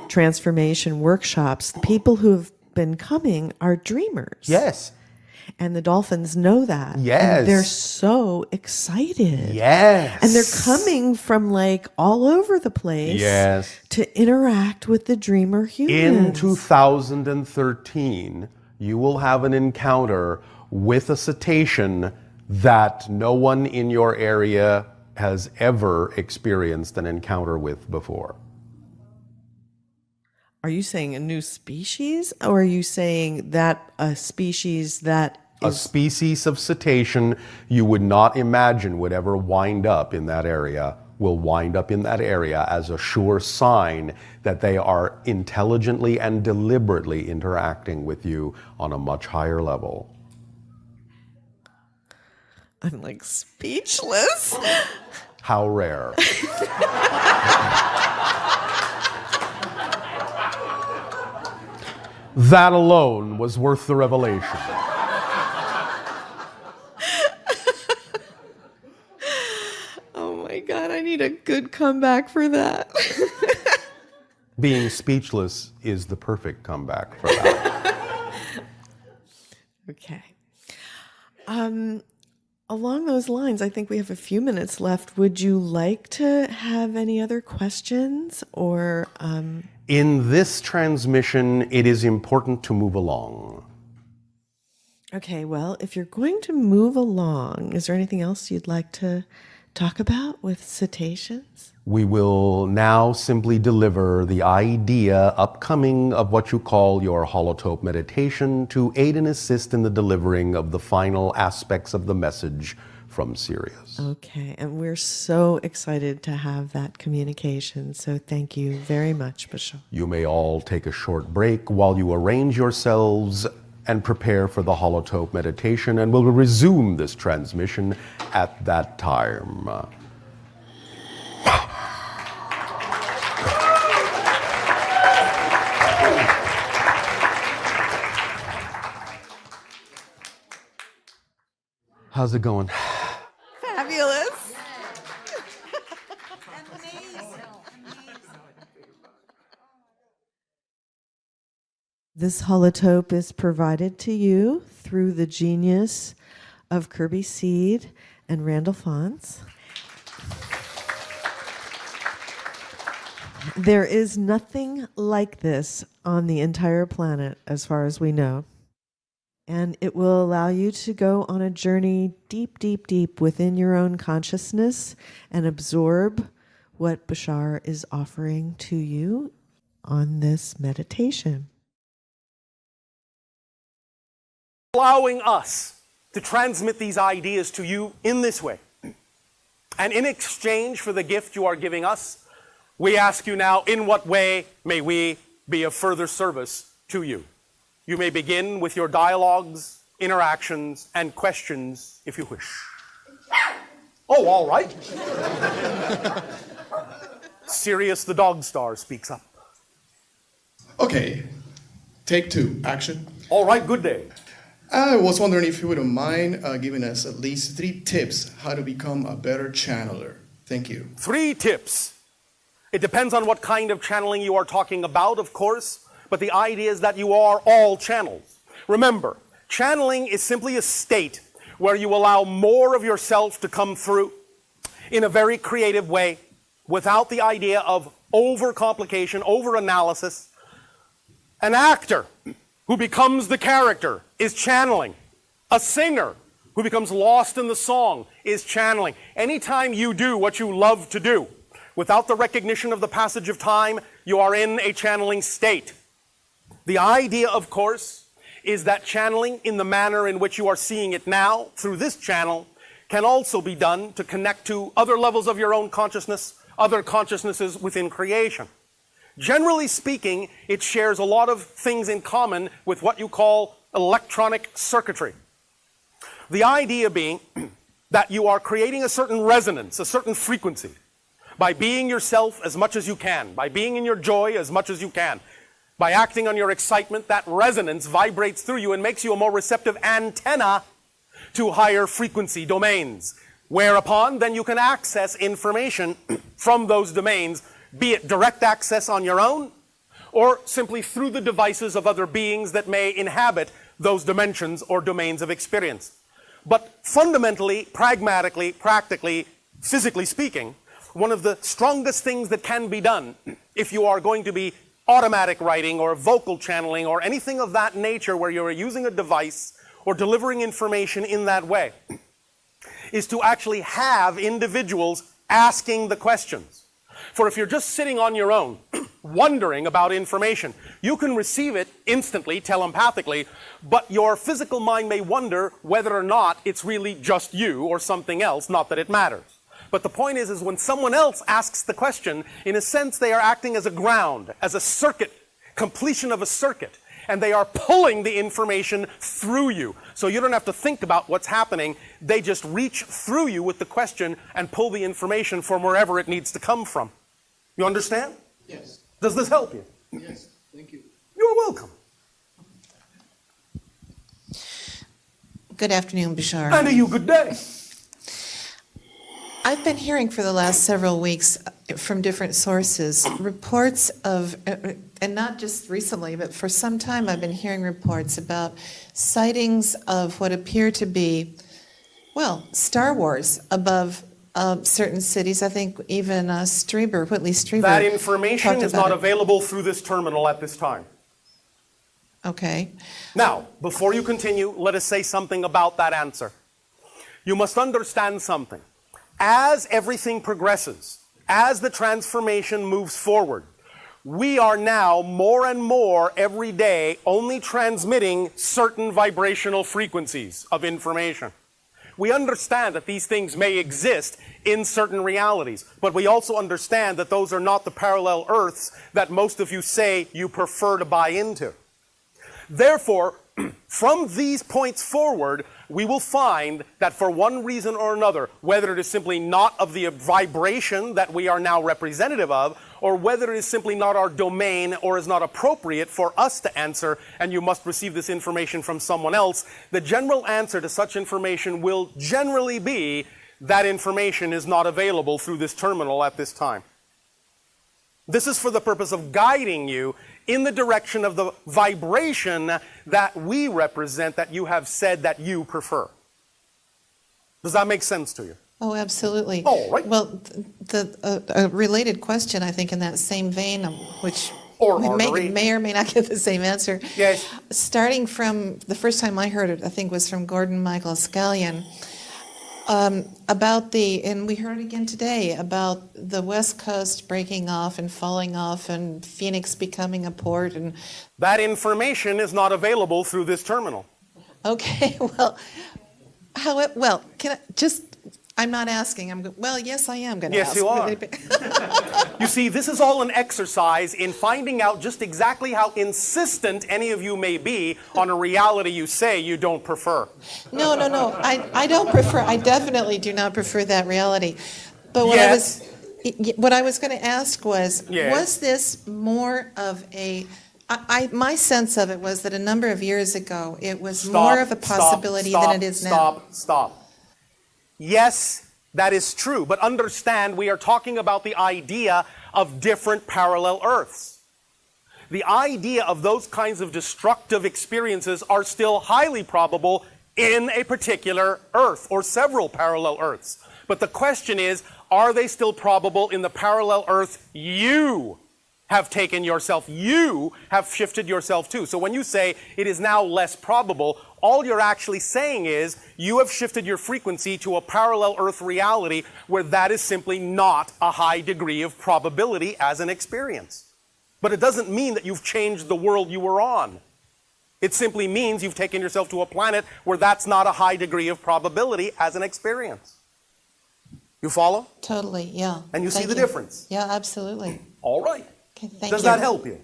transformation workshops, the people who have been coming are dreamers. Yes. And the dolphins know that. Yes. And they're so excited. Yes. And they're coming from like all over the place. Yes. To interact with the dreamer humans. In 2013, you will have an encounter with a cetacean that no one in your area has ever experienced an encounter with before. Are you saying a new species, or are you saying that a species that A species of cetacean you would not imagine would ever wind up in that area will wind up in that area as a sure sign that they are intelligently and deliberately interacting with you on a much higher level? I'm like speechless. How rare. That alone was worth the revelation. Oh my God, I need a good comeback for that. Being speechless is the perfect comeback for that. Okay. Along those lines, I think we have a few minutes left. Would you like to have any other questions or... In this transmission, it is important to move along. Okay, well, if you're going to move along, is there anything else you'd like to talk about with cetaceans? We will now simply deliver the idea upcoming of what you call your holotope meditation to aid and assist in the delivering of the final aspects of the message from Sirius. Okay, and we're so excited to have that communication, so thank you very much, Bashar. You may all take a short break while you arrange yourselves and prepare for the holotope meditation, and we'll resume this transmission at that time. How's it going? Fabulous. This holotope is provided to you through the genius of Kirby Seed and Randall Fonz. There is nothing like this on the entire planet, as far as we know. And it will allow you to go on a journey deep, deep, deep within your own consciousness and absorb what Bashar is offering to you on this meditation. Allowing us to transmit these ideas to you in this way. And in exchange for the gift you are giving us, we ask you now, in what way may we be of further service to you? You may begin with your dialogues, interactions, and questions if you wish. Oh, all right. Sirius the dog star speaks up. Okay, take 2, action. All right, good day. I was wondering if you wouldn't mind giving us at least 3 tips how to become a better channeler. Thank you. 3 tips. It depends on what kind of channeling you are talking about, of course. But the idea is that you are all channels. Remember, channeling is simply a state where you allow more of yourself to come through in a very creative way, without the idea of overcomplication, overanalysis. An actor who becomes the character is channeling. A singer who becomes lost in the song is channeling. Anytime you do what you love to do, without the recognition of the passage of time, you are in a channeling state. The idea, of course, is that channeling in the manner in which you are seeing it now, through this channel, can also be done to connect to other levels of your own consciousness, other consciousnesses within creation. Generally speaking, it shares a lot of things in common with what you call electronic circuitry. The idea being that you are creating a certain resonance, a certain frequency, by being yourself as much as you can, by being in your joy as much as you can, by acting on your excitement. That resonance vibrates through you and makes you a more receptive antenna to higher frequency domains, whereupon then you can access information from those domains, be it direct access on your own, or simply through the devices of other beings that may inhabit those dimensions or domains of experience. But fundamentally, pragmatically, practically, physically speaking, one of the strongest things that can be done if you are going to be automatic writing or vocal channeling or anything of that nature where you're using a device or delivering information in that way, is to actually have individuals asking the questions. For if you're just sitting on your own, wondering about information, you can receive it instantly, telepathically, but your physical mind may wonder whether or not it's really just you or something else, not that it matters. But the point is when someone else asks the question, in a sense they are acting as a ground, as a circuit, completion of a circuit, and they are pulling the information through you. So you don't have to think about what's happening. They just reach through you with the question and pull the information from wherever it needs to come from. You understand? Yes. Does this help you? Yes, thank you. You're welcome. Good afternoon, Bashar. And to you, good day. I've been hearing for the last several weeks from different sources reports of, and not just recently, but for some time I've been hearing reports about sightings of what appear to be, well, Star Wars above certain cities. I think even Whitley Strieber. That information is not available through this terminal at this time. Okay. Now, before you continue, let us say something about that answer. You must understand something. As everything progresses, as the transformation moves forward, we are now more and more every day only transmitting certain vibrational frequencies of information. We understand that these things may exist in certain realities, but we also understand that those are not the parallel Earths that most of you say you prefer to buy into. Therefore, from these points forward, we will find that for one reason or another, whether it is simply not of the vibration that we are now representative of, or whether it is simply not our domain or is not appropriate for us to answer, and you must receive this information from someone else, the general answer to such information will generally be that information is not available through this terminal at this time. This is for the purpose of guiding you in the direction of the vibration that we represent, that you have said that you prefer. Does that make sense to you? Oh, absolutely. All right. Well, a related question, I think, in that same vein, which or may or may not get the same answer. Yes. Starting from the first time I heard it, I think was from Gordon Michael Scallion, about and we heard it again today, about the West Coast breaking off and falling off and Phoenix becoming a port. And that information is not available through this terminal. Okay, well, can I just... I'm not asking. Well, yes, I am going to ask. Yes, you are. You see, this is all an exercise in finding out just exactly how insistent any of you may be on a reality you say you don't prefer. No. I don't prefer. I definitely do not prefer that reality. But what I was going to ask was this more of a... my sense of it was that a number of years ago, it was more of a possibility than it is now. Stop. Yes, that is true, but understand we are talking about the idea of different parallel Earths. The idea of those kinds of destructive experiences are still highly probable in a particular Earth or several parallel Earths. But the question is, are they still probable in the parallel Earth you have taken yourself, you have shifted yourself to? So when you say it is now less probable, all you're actually saying is you have shifted your frequency to a parallel Earth reality where that is simply not a high degree of probability as an experience. But it doesn't mean that you've changed the world you were on. It simply means you've taken yourself to a planet where that's not a high degree of probability as an experience. You follow? Totally, yeah. And you see the difference? Yeah, absolutely. All right. Okay, thank Does you. that help you?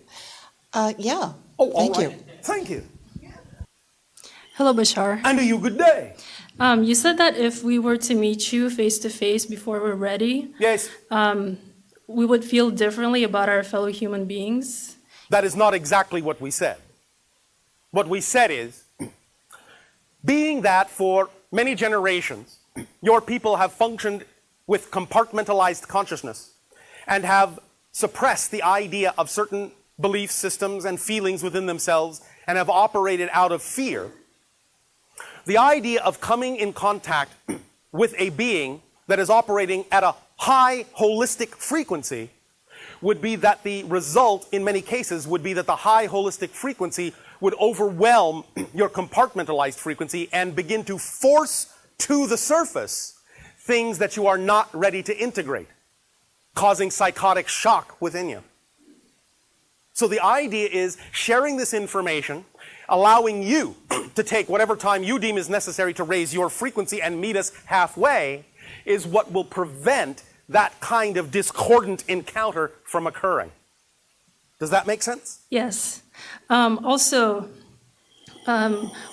Yeah. Oh, thank all right. you. Thank you. Hello, Bashar. And to you, good day. You said that if we were to meet you face to face before we're ready, yes, we would feel differently about our fellow human beings. That is not exactly what we said. What we said is, being that for many generations, your people have functioned with compartmentalized consciousness and have suppressed the idea of certain belief systems and feelings within themselves and have operated out of fear, the idea of coming in contact with a being that is operating at a high holistic frequency would be that the result in many cases would be that the high holistic frequency would overwhelm your compartmentalized frequency and begin to force to the surface things that you are not ready to integrate, causing psychotic shock within you. So the idea is sharing this information, allowing you to take whatever time you deem is necessary to raise your frequency and meet us halfway, is what will prevent that kind of discordant encounter from occurring. Does that make sense? Yes. Also,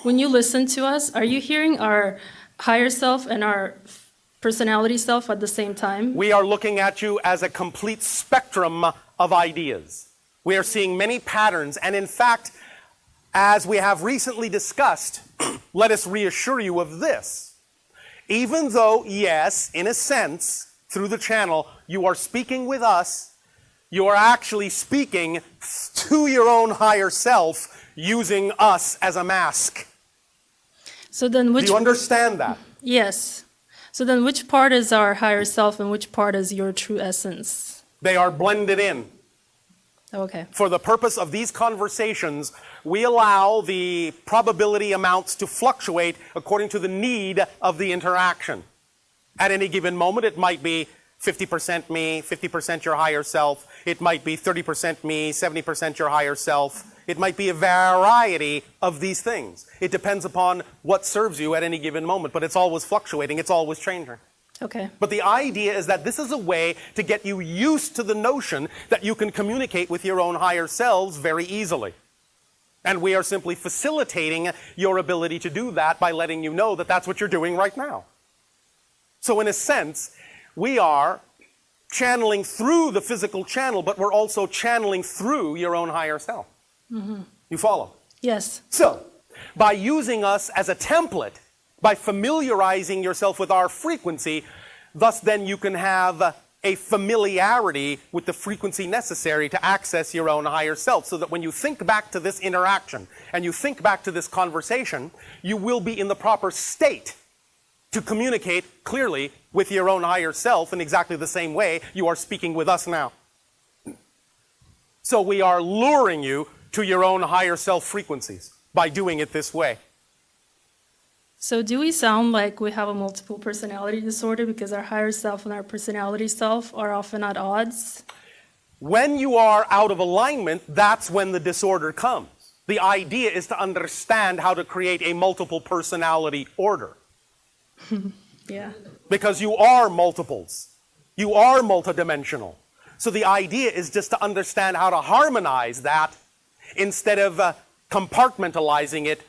when you listen to us, are you hearing our higher self and our personality self at the same time? We are looking at you as a complete spectrum of ideas. We are seeing many patterns, and in fact, as we have recently discussed, let us reassure you of this. Even though, yes, in a sense, through the channel, you are speaking with us, you are actually speaking to your own higher self using us as a mask. So then which... Do you understand that? Yes. So then which part is our higher self and which part is your true essence? They are blended in. Okay. For the purpose of these conversations, we allow the probability amounts to fluctuate according to the need of the interaction. At any given moment, it might be 50% me, 50% your higher self. It might be 30% me, 70% your higher self. It might be a variety of these things. It depends upon what serves you at any given moment, but it's always fluctuating, it's always changing. Okay. But the idea is that this is a way to get you used to the notion that you can communicate with your own higher selves very easily. And we are simply facilitating your ability to do that by letting you know that that's what you're doing right now. So in a sense, we are channeling through the physical channel, but we're also channeling through your own higher self. Mm-hmm. You follow? Yes. So, by using us as a template, by familiarizing yourself with our frequency, thus then you can have a familiarity with the frequency necessary to access your own higher self, so that when you think back to this interaction and you think back to this conversation, you will be in the proper state to communicate clearly with your own higher self in exactly the same way you are speaking with us now. So we are luring you to your own higher self frequencies by doing it this way. So do we sound like we have a multiple personality disorder because our higher self and our personality self are often at odds? When you are out of alignment, that's when the disorder comes. The idea is to understand how to create a multiple personality order. Yeah. Because you are multiples. You are multidimensional. So the idea is just to understand how to harmonize that instead of compartmentalizing it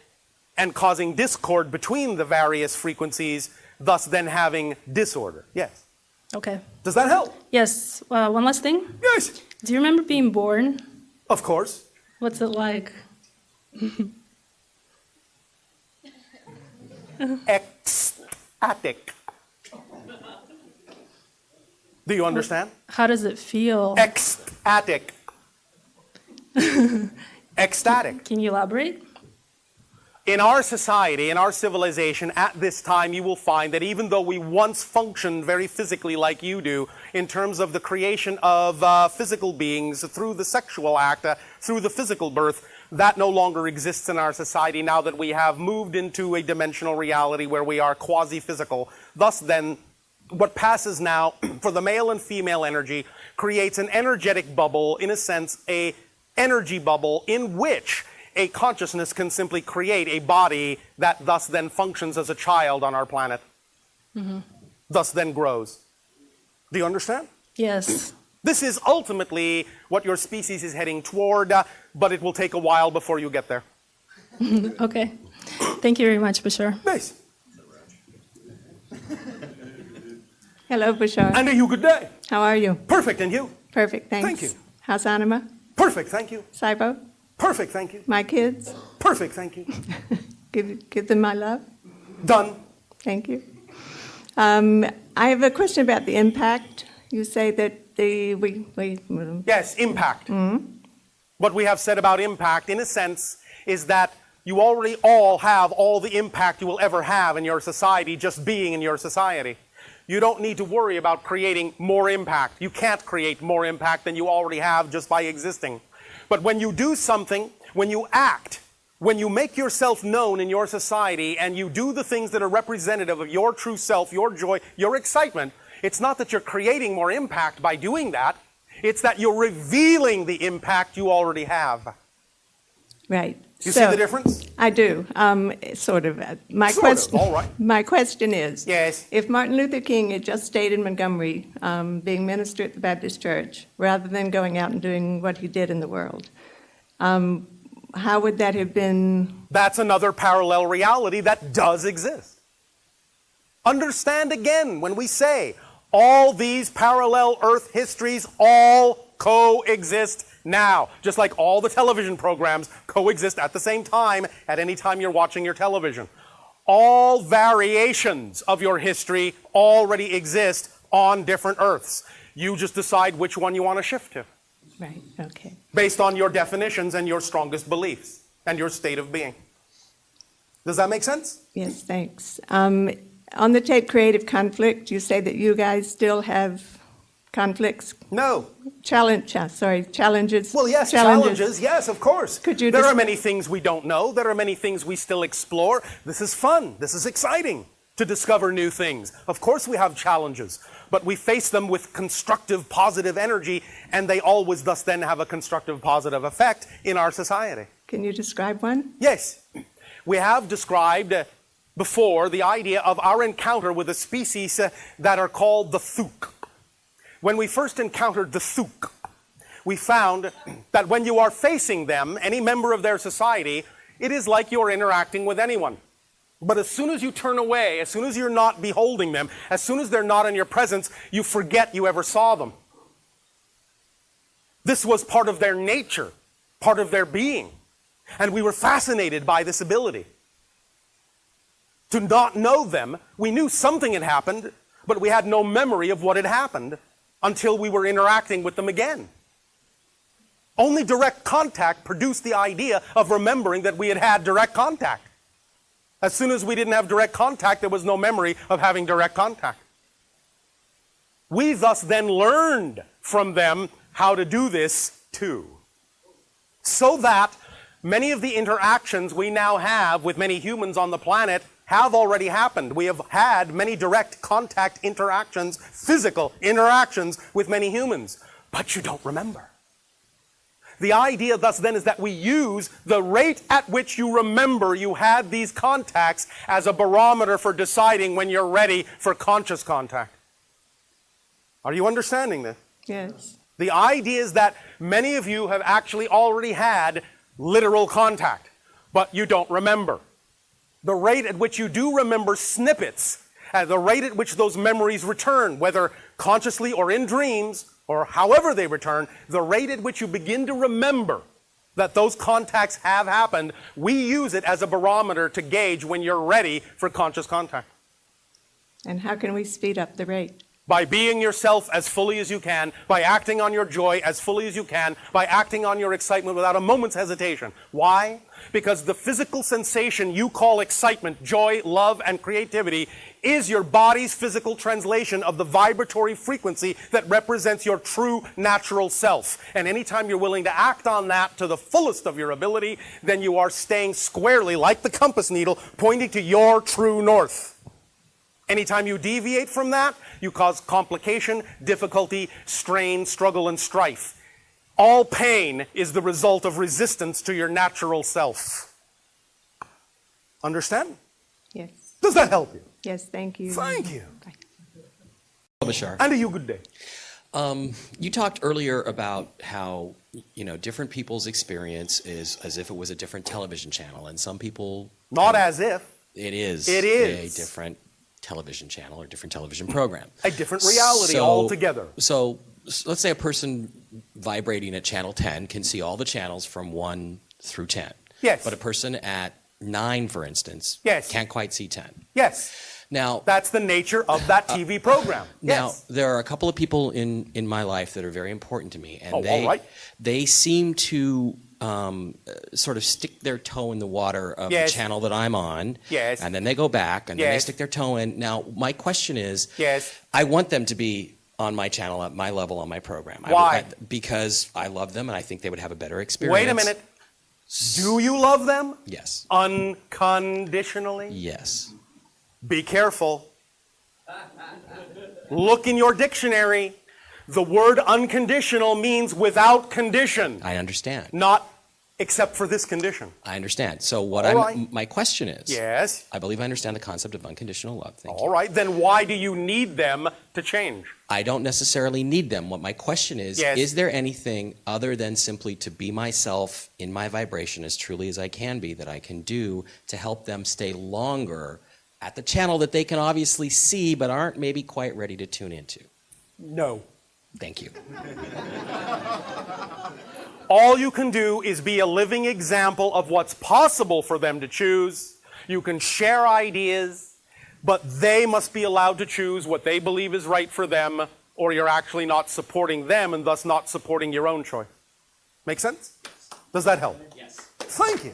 and causing discord between the various frequencies, thus then having disorder. Yes. Okay. Does that help? Yes. One last thing. Yes. Do you remember being born? Of course. What's it like? Ecstatic. Do you understand? How does it feel? Ecstatic. Ecstatic. Can you elaborate? in our society, in our civilization, at this time, you will find that even though we once functioned very physically like you do, in terms of the creation of physical beings through the sexual act, through the physical birth, that no longer exists in our society now that we have moved into a dimensional reality where we are quasi-physical. Thus then, what passes now for the male and female energy creates an energetic bubble, in a sense, a energy bubble in which a consciousness can simply create a body that thus then functions as a child on our planet. Thus then grows. Do you understand? Yes. This is ultimately what your species is heading toward, but it will take a while before you get there. Okay. Thank you very much, Bashar. Nice. Hello, Bashar. And a you good day. How are you? Perfect, and you? Perfect, thanks. Thank you. How's Anima? Perfect, thank you. Saibo? Perfect, thank you. My kids? Perfect, thank you. Give them my love. Done. Thank you. I have a question about the impact. You say that Yes, impact. What we have said about impact, in a sense, is that you already all have all the impact you will ever have in your society just being in your society. You don't need to worry about creating more impact. You can't create more impact than you already have just by existing. But when you do something, when you act, when you make yourself known in your society and you do the things that are representative of your true self, your joy, your excitement, it's not that you're creating more impact by doing that. It's that you're revealing the impact you already have. Right. You see the difference? I do, sort of. All right. My question is, yes, if Martin Luther King had just stayed in Montgomery, being minister at the Baptist Church, rather than going out and doing what he did in the world, how would that have been? That's another parallel reality that does exist. Understand again when we say all these parallel Earth histories all coexist now, just like all the television programs coexist at the same time at any time you're watching your television. All variations of your history already exist on different Earths. You just decide which one you want to shift to. Right, okay. Based on your definitions and your strongest beliefs and your state of being. Does that make sense? Yes, thanks. On the tape Creative Conflict, you say that you guys still have conflicts? No. Challenges. Well, yes, challenges, yes, of course. There are many things we don't know. There are many things we still explore. This is fun. This is exciting to discover new things. Of course we have challenges, but we face them with constructive, positive energy, and they always thus then have a constructive, positive effect in our society. Can you describe one? Yes. We have described before the idea of our encounter with a species that are called the Thuk. When we first encountered the Thuk, we found that when you are facing them, any member of their society, it is like you're interacting with anyone. But as soon as you turn away, as soon as you're not beholding them, as soon as they're not in your presence, you forget you ever saw them. This was part of their nature, part of their being. And we were fascinated by this ability. To not know them, we knew something had happened, but we had no memory of what had happened until we were interacting with them again. Only direct contact produced the idea of remembering that we had had direct contact. As soon as we didn't have direct contact, there was no memory of having direct contact. We thus then learned from them how to do this too. So that many of the interactions we now have with many humans on the planet have already happened. We have had many direct contact interactions, physical interactions with many humans, but you don't remember. The idea thus then is that we use the rate at which you remember you had these contacts as a barometer for deciding when you're ready for conscious contact. Are you understanding this? Yes. The idea is that many of you have actually already had literal contact, but you don't remember. The rate at which you do remember snippets, the rate at which those memories return, whether consciously or in dreams, or however they return, the rate at which you begin to remember that those contacts have happened, we use it as a barometer to gauge when you're ready for conscious contact. And how can we speed up the rate? By being yourself as fully as you can, by acting on your joy as fully as you can, by acting on your excitement without a moment's hesitation. Why? Because the physical sensation you call excitement, joy, love, and creativity is your body's physical translation of the vibratory frequency that represents your true natural self. And anytime you're willing to act on that to the fullest of your ability, then you are staying squarely, like the compass needle, pointing to your true north. Anytime you deviate from that, you cause complication, difficulty, strain, struggle, and strife. All pain is the result of resistance to your natural self. Understand? Yes. Does that help you? Yes, thank you. Thank you. Bashar. And a you good day. You talked earlier about how, different people's experience is as if it was a different television channel, and some people... Not as if. It is. It is. A different television channel or different television program. A different reality altogether. So let's say a person vibrating at channel 10 can see all the channels from 1 through 10. Yes. But a person at 9, for instance, yes, can't quite see 10. Yes. Now, that's the nature of that TV program. Now, yes. There are a couple of people in my life that are very important to me, and all right. They seem to sort of stick their toe in the water of yes. the channel that I'm on, yes. and then they go back, and yes. then they stick their toe in. Now, my question is, yes. I want them to be on my channel, at my level, on my program. Why? Because I love them, and I think they would have a better experience. Wait a minute. Do you love them? Yes. Unconditionally? Yes. Be careful. Look in your dictionary. The word unconditional means without condition. I understand. Not except for this condition. I understand. So my question is, yes. I believe I understand the concept of unconditional love. Thank you. All right, then why do you need them to change? I don't necessarily need them. What my question yes. is there anything other than simply to be myself in my vibration as truly as I can be that I can do to help them stay longer at the channel that they can obviously see but aren't maybe quite ready to tune into? No. Thank you. All you can do is be a living example of what's possible for them to choose. You can share ideas, but they must be allowed to choose what they believe is right for them, or you're actually not supporting them and thus not supporting your own choice. Make sense? Does that help? Yes. Thank you.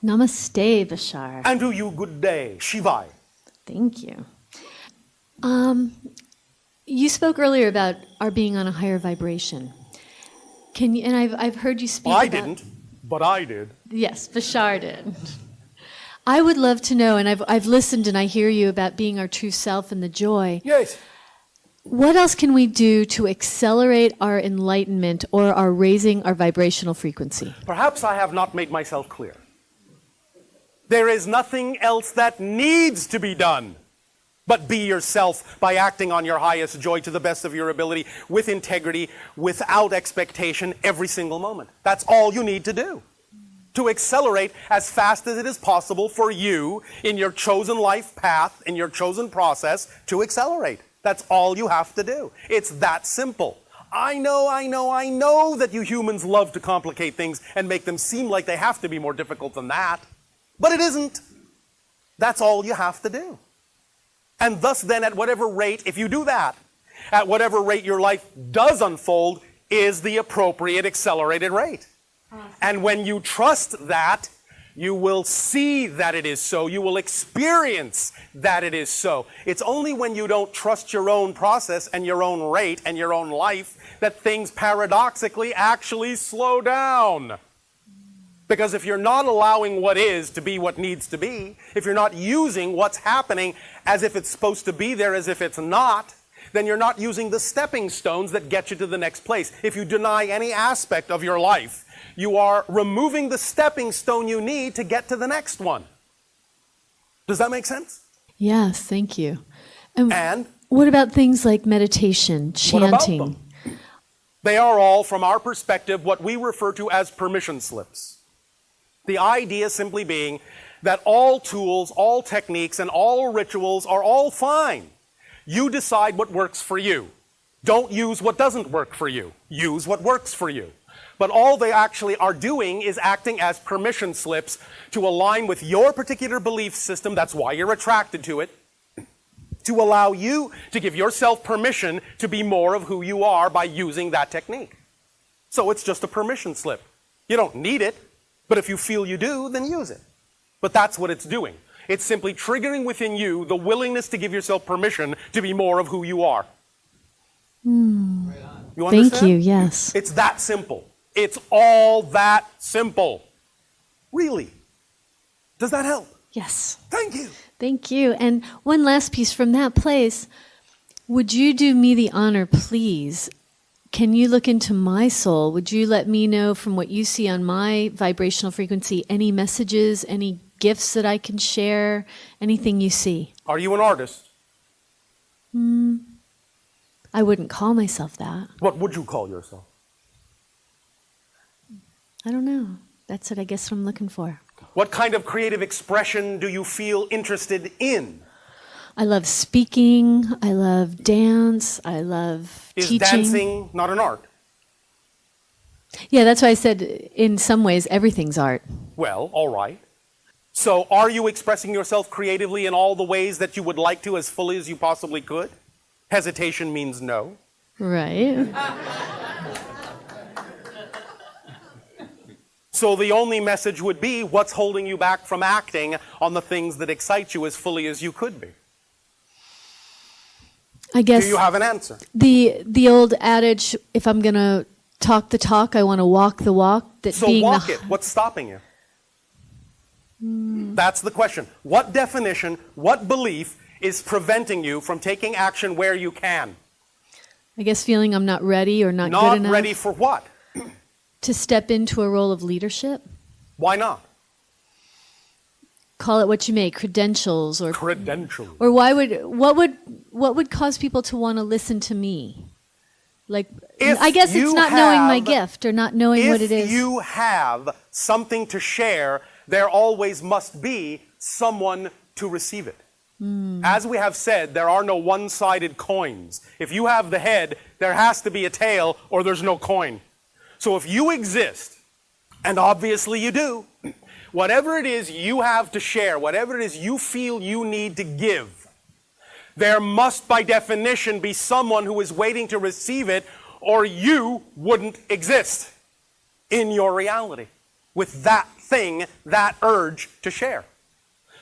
Namaste, Bashar. And to you, good day. Shivai. Thank you. You spoke earlier about our being on a higher vibration. Can you? And I've heard you speak. I didn't, but I did. Yes, Bashar did. I would love to know, and I've listened and I hear you about being our true self and the joy. Yes. What else can we do to accelerate our enlightenment or our raising our vibrational frequency? Perhaps I have not made myself clear. There is nothing else that needs to be done but be yourself by acting on your highest joy to the best of your ability, with integrity, without expectation, every single moment. That's all you need to do. To accelerate as fast as it is possible for you in your chosen life path, in your chosen process, to accelerate. That's all you have to do. It's that simple. I know that you humans love to complicate things and make them seem like they have to be more difficult than that. But it isn't. That's all you have to do. And thus then, at whatever rate, if you do that, at whatever rate your life does unfold is the appropriate accelerated rate. And when you trust that, you will see that it is so. You will experience that it is so. It's only when you don't trust your own process and your own rate and your own life that things paradoxically actually slow down. Because if you're not allowing what is to be what needs to be, if you're not using what's happening as if it's supposed to be there as if it's not, then you're not using the stepping stones that get you to the next place. If you deny any aspect of your life, you are removing the stepping stone you need to get to the next one. Does that make sense? Yes, thank you. And what about things like meditation, chanting? What about them? They are all, from our perspective, what we refer to as permission slips. The idea simply being that all tools, all techniques, and all rituals are all fine. You decide what works for you. Don't use what doesn't work for you. Use what works for you. But all they actually are doing is acting as permission slips to align with your particular belief system. That's why you're attracted to it. to allow you to give yourself permission to be more of who you are by using that technique. So it's just a permission slip. You don't need it, but if you feel you do, then use it. But that's what it's doing. It's simply triggering within you the willingness to give yourself permission to be more of who you are. Mm. You understand? Thank you, yes. It's that simple. It's all that simple. Really. Does that help? Yes. Thank you. Thank you. And one last piece from that place. Would you do me the honor, please? Can you look into my soul? Would you let me know from what you see on my vibrational frequency, any messages, any gifts that I can share, anything you see? Are you an artist? I wouldn't call myself that. What would you call yourself? I don't know. That's what I guess I'm looking for. What kind of creative expression do you feel interested in? I love speaking. I love dance. I love teaching. Is dancing not an art? Yeah, that's why I said in some ways everything's art. Well, all right. So are you expressing yourself creatively in all the ways that you would like to as fully as you possibly could? Hesitation means no. Right. So the only message would be, what's holding you back from acting on the things that excite you as fully as you could be? I guess. Do you have an answer? The old adage, if I'm going to talk the talk, I want to walk the walk. That So being walk the... it. What's stopping you? That's the question. What definition, what belief is preventing you from taking action where you can? I guess feeling I'm not ready or not good enough. Not ready for what? To step into a role of leadership. Why not? Call it what you may, credentials or credentials. Or what would cause people to want to listen to me? Like, If I guess it's not knowing my have- gift or not knowing what it is. If you have something to share, there always must be someone to receive it. As we have said, there are no one-sided coins. If you have the head, there has to be a tail or there's no coin. So if you exist, and obviously you do, whatever it is you have to share, whatever it is you feel you need to give, there must by definition be someone who is waiting to receive it, or you wouldn't exist in your reality with that thing, that urge to share.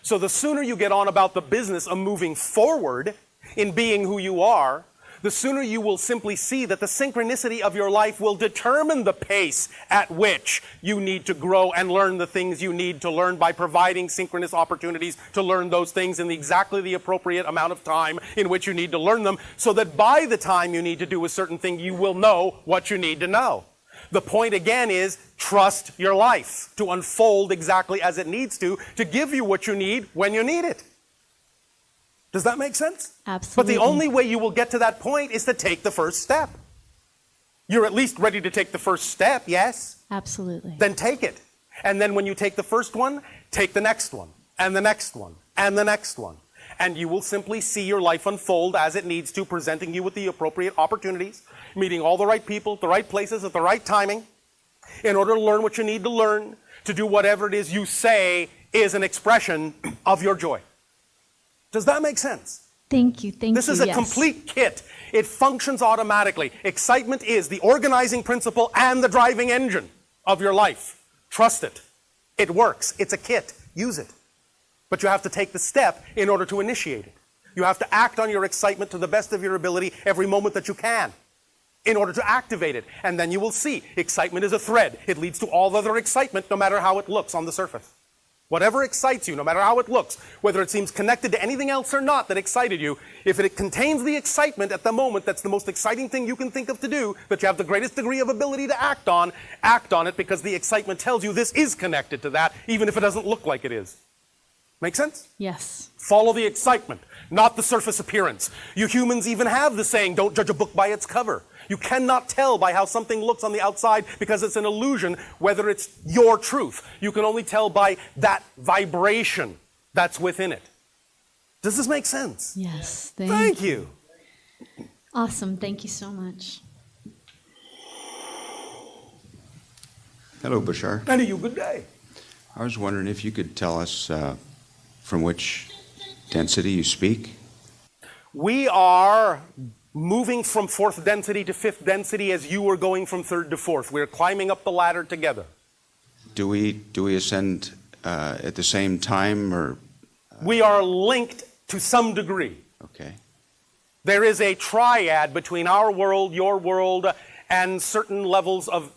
So the sooner you get on about the business of moving forward in being who you are, the sooner you will simply see that the synchronicity of your life will determine the pace at which you need to grow and learn the things you need to learn by providing synchronous opportunities to learn those things in exactly the appropriate amount of time in which you need to learn them, so that by the time you need to do a certain thing, you will know what you need to know. The point again is, trust your life to unfold exactly as it needs to give you what you need when you need it. Does that make sense? Absolutely. But the only way you will get to that point is to take the first step. You're at least ready to take the first step, yes? Absolutely. Then take it. And then when you take the first one, take the next one, and the next one, and the next one. And you will simply see your life unfold as it needs to, presenting you with the appropriate opportunities, meeting all the right people, the right places, at the right timing, in order to learn what you need to learn, to do whatever it is you say is an expression of your joy. Does that make sense? Thank you. This is a complete kit. It functions automatically. Excitement is the organizing principle and the driving engine of your life. Trust it. It works. It's a kit. Use it. But you have to take the step in order to initiate it. You have to act on your excitement to the best of your ability every moment that you can in order to activate it. And then you will see excitement is a thread. It leads to all other excitement, no matter how it looks on the surface. Whatever excites you, no matter how it looks, whether it seems connected to anything else or not that excited you, if it contains the excitement at the moment, that's the most exciting thing you can think of to do, that you have the greatest degree of ability to act on it, because the excitement tells you this is connected to that, even if it doesn't look like it is. Make sense? Yes. Follow the excitement, not the surface appearance. You humans even have the saying, don't judge a book by its cover. You cannot tell by how something looks on the outside, because it's an illusion, whether it's your truth. You can only tell by that vibration that's within it. Does this make sense? Yes. Thank you. Awesome. Thank you so much. Hello, Bashar. And to you, good day. I was wondering if you could tell us from which density you speak. We are moving from fourth density to fifth density as you are going from third to fourth. We're climbing up the ladder together. Do we ascend at the same time, or? We are linked to some degree. Okay. There is a triad between our world, your world, and certain levels of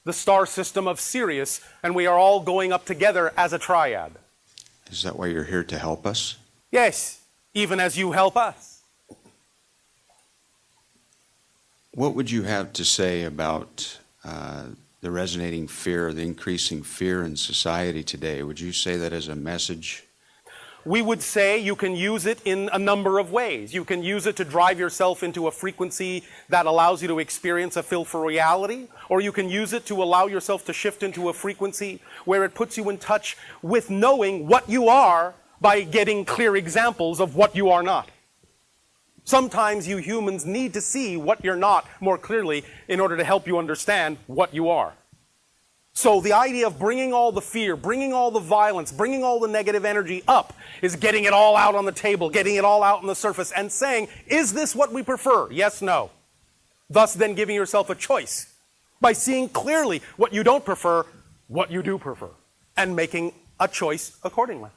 the star system of Sirius, and we are all going up together as a triad. Is that why you're here, to help us? Yes, even as you help us. What would you have to say about the resonating fear, the increasing fear in society today? Would you say that as a message? We would say you can use it in a number of ways. You can use it to drive yourself into a frequency that allows you to experience a feel for reality, or you can use it to allow yourself to shift into a frequency where it puts you in touch with knowing what you are by getting clear examples of what you are not. Sometimes you humans need to see what you're not more clearly in order to help you understand what you are. So the idea of bringing all the fear, bringing all the violence, bringing all the negative energy up is getting it all out on the table, getting it all out on the surface and saying, is this what we prefer? Yes, no. Thus then giving yourself a choice by seeing clearly what you don't prefer, what you do prefer, and making a choice accordingly.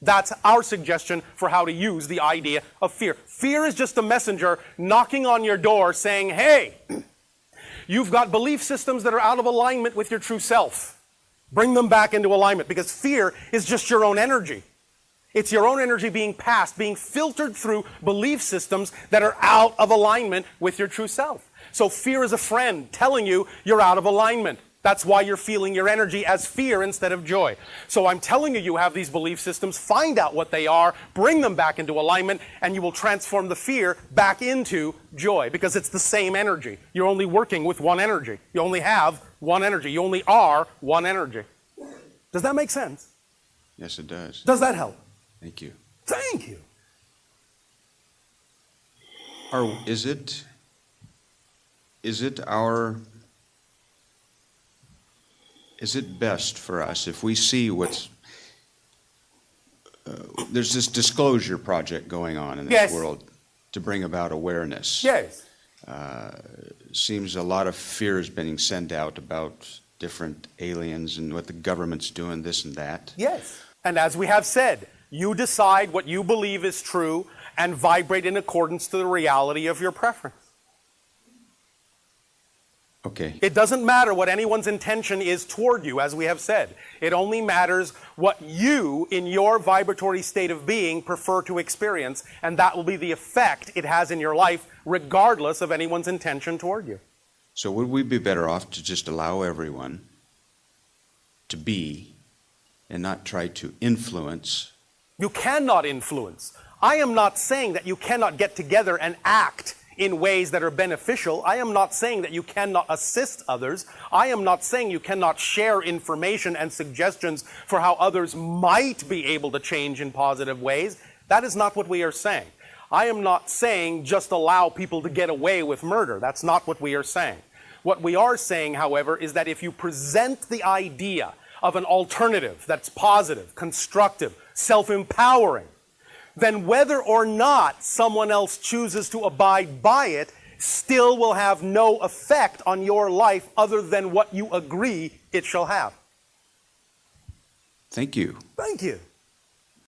That's our suggestion for how to use the idea of fear. Fear is just a messenger knocking on your door saying, hey, you've got belief systems that are out of alignment with your true self. Bring them back into alignment, because fear is just your own energy. It's your own energy being passed, being filtered through belief systems that are out of alignment with your true self. So fear is a friend telling you you're out of alignment. That's why you're feeling your energy as fear instead of joy. So I'm telling you, you have these belief systems, find out what they are, bring them back into alignment, and you will transform the fear back into joy, because it's the same energy. You're only working with one energy. You only have one energy. You only are one energy. Does that make sense? Yes, it does. Does that help? Thank you. Thank you. Is it best for us if we see what's there's this disclosure project going on in this world to bring about awareness? Yes. Seems a lot of fear is being sent out about different aliens and what the government's doing, this and that. Yes. And as we have said, you decide what you believe is true and vibrate in accordance to the reality of your preference. Okay. It doesn't matter what anyone's intention is toward you, as we have said. It only matters what you, in your vibratory state of being, prefer to experience, and that will be the effect it has in your life, regardless of anyone's intention toward you. So would we be better off to just allow everyone to be and not try to influence? You cannot influence. I am not saying that you cannot get together and act in ways that are beneficial. I am not saying that you cannot assist others. I am not saying you cannot share information and suggestions for how others might be able to change in positive ways. That is not what we are saying. I am not saying just allow people to get away with murder. That's not what we are saying. What we are saying, however, is that if you present the idea of an alternative that's positive, constructive, self-empowering, then whether or not someone else chooses to abide by it still will have no effect on your life other than what you agree it shall have. Thank you. Thank you.